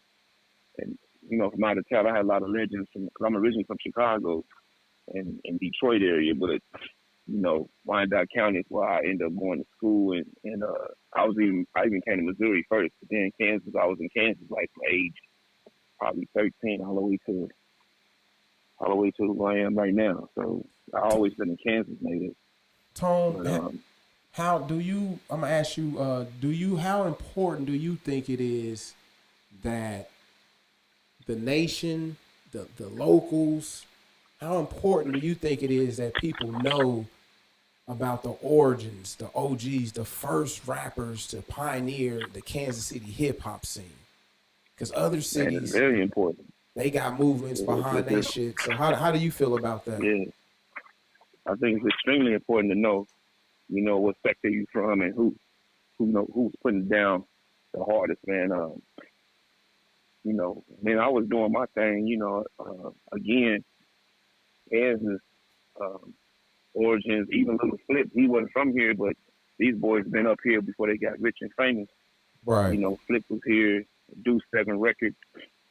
from out of town. I had a lot of legends because I'm originally from Chicago and Detroit area, but Wyandotte County is where I ended up going to school and I even came to Missouri first, but then Kansas. I was in Kansas like from age probably 13 all the way to where I am right now. So I always been in Kansas native.
Tone, how do you? I'm gonna ask you. How important do you think it is that the nation, the locals, how important do you think it is that people know about the origins, the OGs, the first rappers to pioneer the Kansas City hip hop scene? Because other cities,
it's very important.
They got movements behind that shit. So how do you feel about that?
Yeah, I think it's extremely important to know, what sector you from and who's putting down the hardest, man. I was doing my thing, again, Kansas, origins, even Little Flip, he wasn't from here, but these boys been up here before they got rich and famous.
Right.
Flip was here, Deuce 7 Records,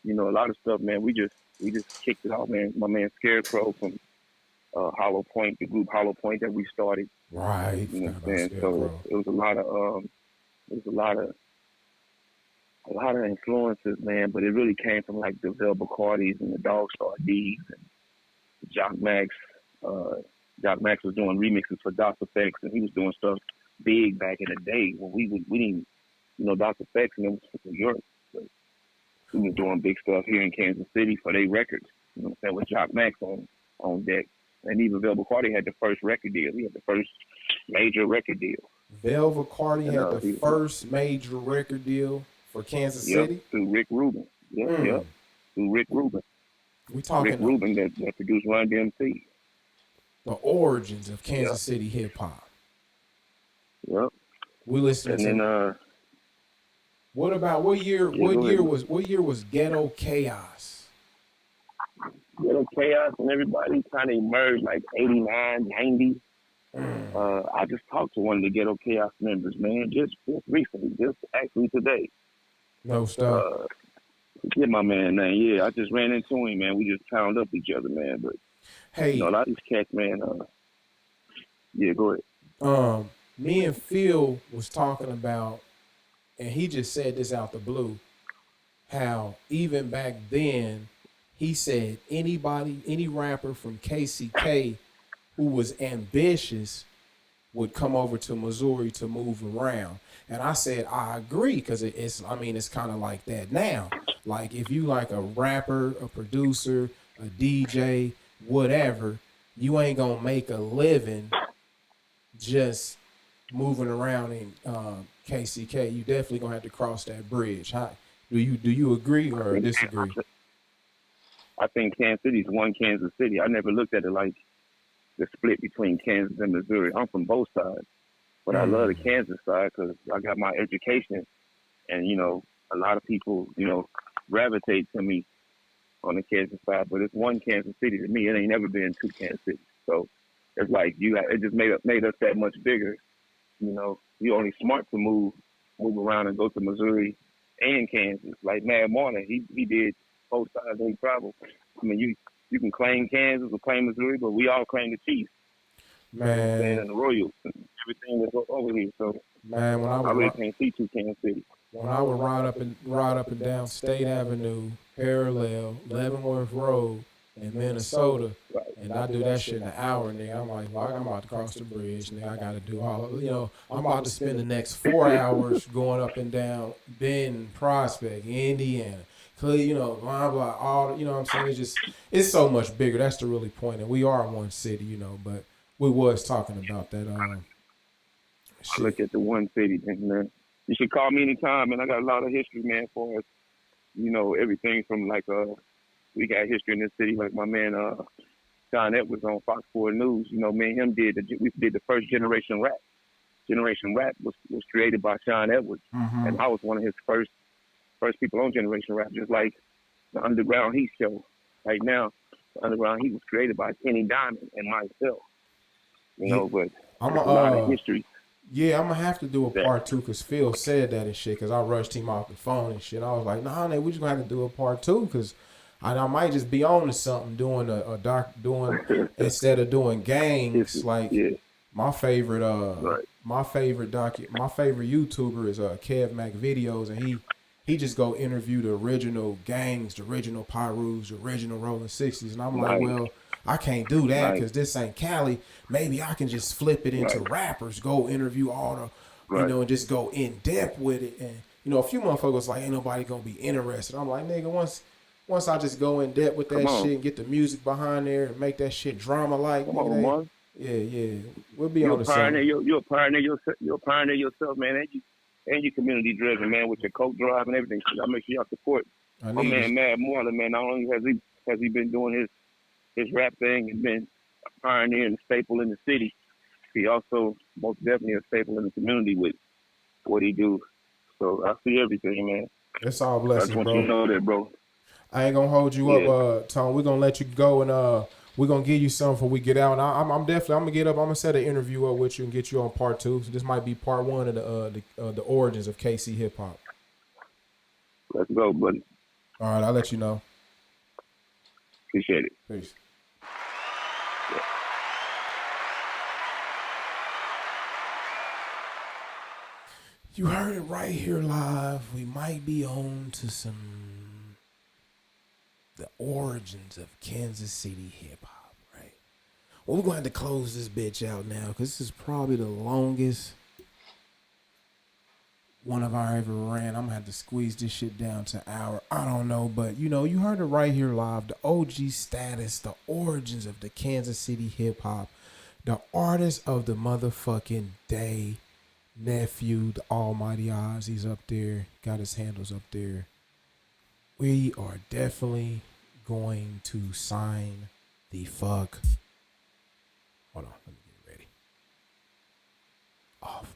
a lot of stuff, man. We just kicked it off, man. My man Scarecrow from Hollow Point, the group Hollow Point that we started.
Right.
You know what I'm saying? So it was a lot of influences, man, but it really came from like the Velvet Cardis and the Dog Star D's and Jock Max. Jock Max was doing remixes for Dr. Fex, and he was doing stuff big back in the day when we didn't, Dr. Fex and it was from New York. But we was doing big stuff here in Kansas City for their records. You know what I'm saying? With Jock Max on deck. And even Velvet Cardi had the first record deal. He had the first major record deal.
Velvet Cardi had the first major record deal for Kansas City?
Through Rick Rubin. Through Rick Rubin.
We talking
Rick Rubin that produced Run DMC.
The origins of Kansas City hip hop.
Yep.
We listening to.
And then
what year was Ghetto Chaos?
Ghetto Chaos and everybody kind of emerged like 89, 90. I just talked to one of the Ghetto Chaos members, man, just recently, just actually today.
No stuff.
Forget my man name. Yeah, I just ran into him, man. We just pound up each other, man. But
hey,
a lot of these cats, man. Go
ahead. Me and Phil was talking about, and he just said this out the blue, how even back then, he said any rapper from KCK who was ambitious would come over to Missouri to move around. And I said, I agree, because it's kind of like that now. Like, if you like a rapper, a producer, a DJ, whatever, you ain't gonna make a living just moving around in KCK. You definitely gonna have to cross that bridge. Do you agree or disagree?
I think Kansas City's one Kansas City. I never looked at it like the split between Kansas and Missouri. I'm from both sides, but I love the Kansas side because I got my education, and a lot of people gravitate to me on the Kansas side. But it's one Kansas City to me. It ain't never been two Kansas Cities. So it's like it just made us that much bigger. You're only smart to move around and go to Missouri and Kansas. Like Mad Marner, he did both sides and he traveled. I mean, you can claim Kansas or claim Missouri, but we all claim the Chiefs.
Man,
and the Royals and everything that's over here. So
man, when I
really can't see two Kansas City.
When I would ride up and down State Avenue, parallel Leavenworth Road in Minnesota, and I do that shit in an hour, nigga. I'm like, well, I'm about to cross the bridge, nigga. I got to do all, I'm about to spend the next 4 hours going up and down Benton, Prospect, Indiana, blah, blah, all, what I'm saying? It's so much bigger. That's the really point. And we are one city, but we was talking about that.
I look at the one city, man. You should call me anytime, man. I got a lot of history, man, for us. Everything from we got history in this city, like my man John Edwards on Fox 4 News. Me and him we did the first Generation Rap. Generation Rap was created by Sean Edwards, and I was one of his first people on Generation Rap, just like the Underground Heat show. Right now, the Underground Heat was created by Kenny Diamond and myself. But
I'm
a lot of history.
Yeah, I'm going to have to do a part 2 because Phil said that and shit because I rushed him off the phone and shit. I was like, nah, we just going to have to do a part 2 because I might just be on to something doing instead of doing gangs. My favorite YouTuber is Kev Mac Videos, and he just go interview the original gangs, the original Pyrus, the original Rolling 60s. And I'm like, well, I can't do that because this ain't Cali. Maybe I can just flip it into rappers, go interview all the, and just go in depth with it. And, a few motherfuckers like, ain't nobody going to be interested. I'm like, nigga, once I just go in depth with that shit and get the music behind there and make that shit drama-like.
Come on, man.
Yeah. We'll be on the same.
You're a pioneer yourself, man. And you community driven, man, with your coke drive and everything. I make sure y'all support my man Mad Marlon, man. Not only has he been doing his rap thing and been a pioneer and a staple in the city, he also most definitely a staple in the community with what he do. So I see everything, man.
It's all blessings,
I just want
bro.
you to know that, bro.
I ain't gonna hold you up, Tom. We're gonna let you go and we're gonna give you something before we get out. And I'm gonna get up. I'm gonna set an interview up with you and get you on part 2. So this might be part 1 of the origins of KC hip hop.
Let's go, buddy.
All right, I'll let you know.
Appreciate it.
Peace.
Yeah.
You heard it right here live. We might be on to the origins of Kansas City hip hop, right? Well, we're going to have to close this bitch out now because this is probably the longest one of our ever ran. I'm going to have to squeeze this shit down to an hour. I don't know, but you heard it right here live. The OG status, the origins of the Kansas City hip hop, the artist of the motherfucking day, nephew, the almighty Oz. He's up there, got his handles up there. We are definitely going to sign the fuck. Hold on, let me get ready. Off.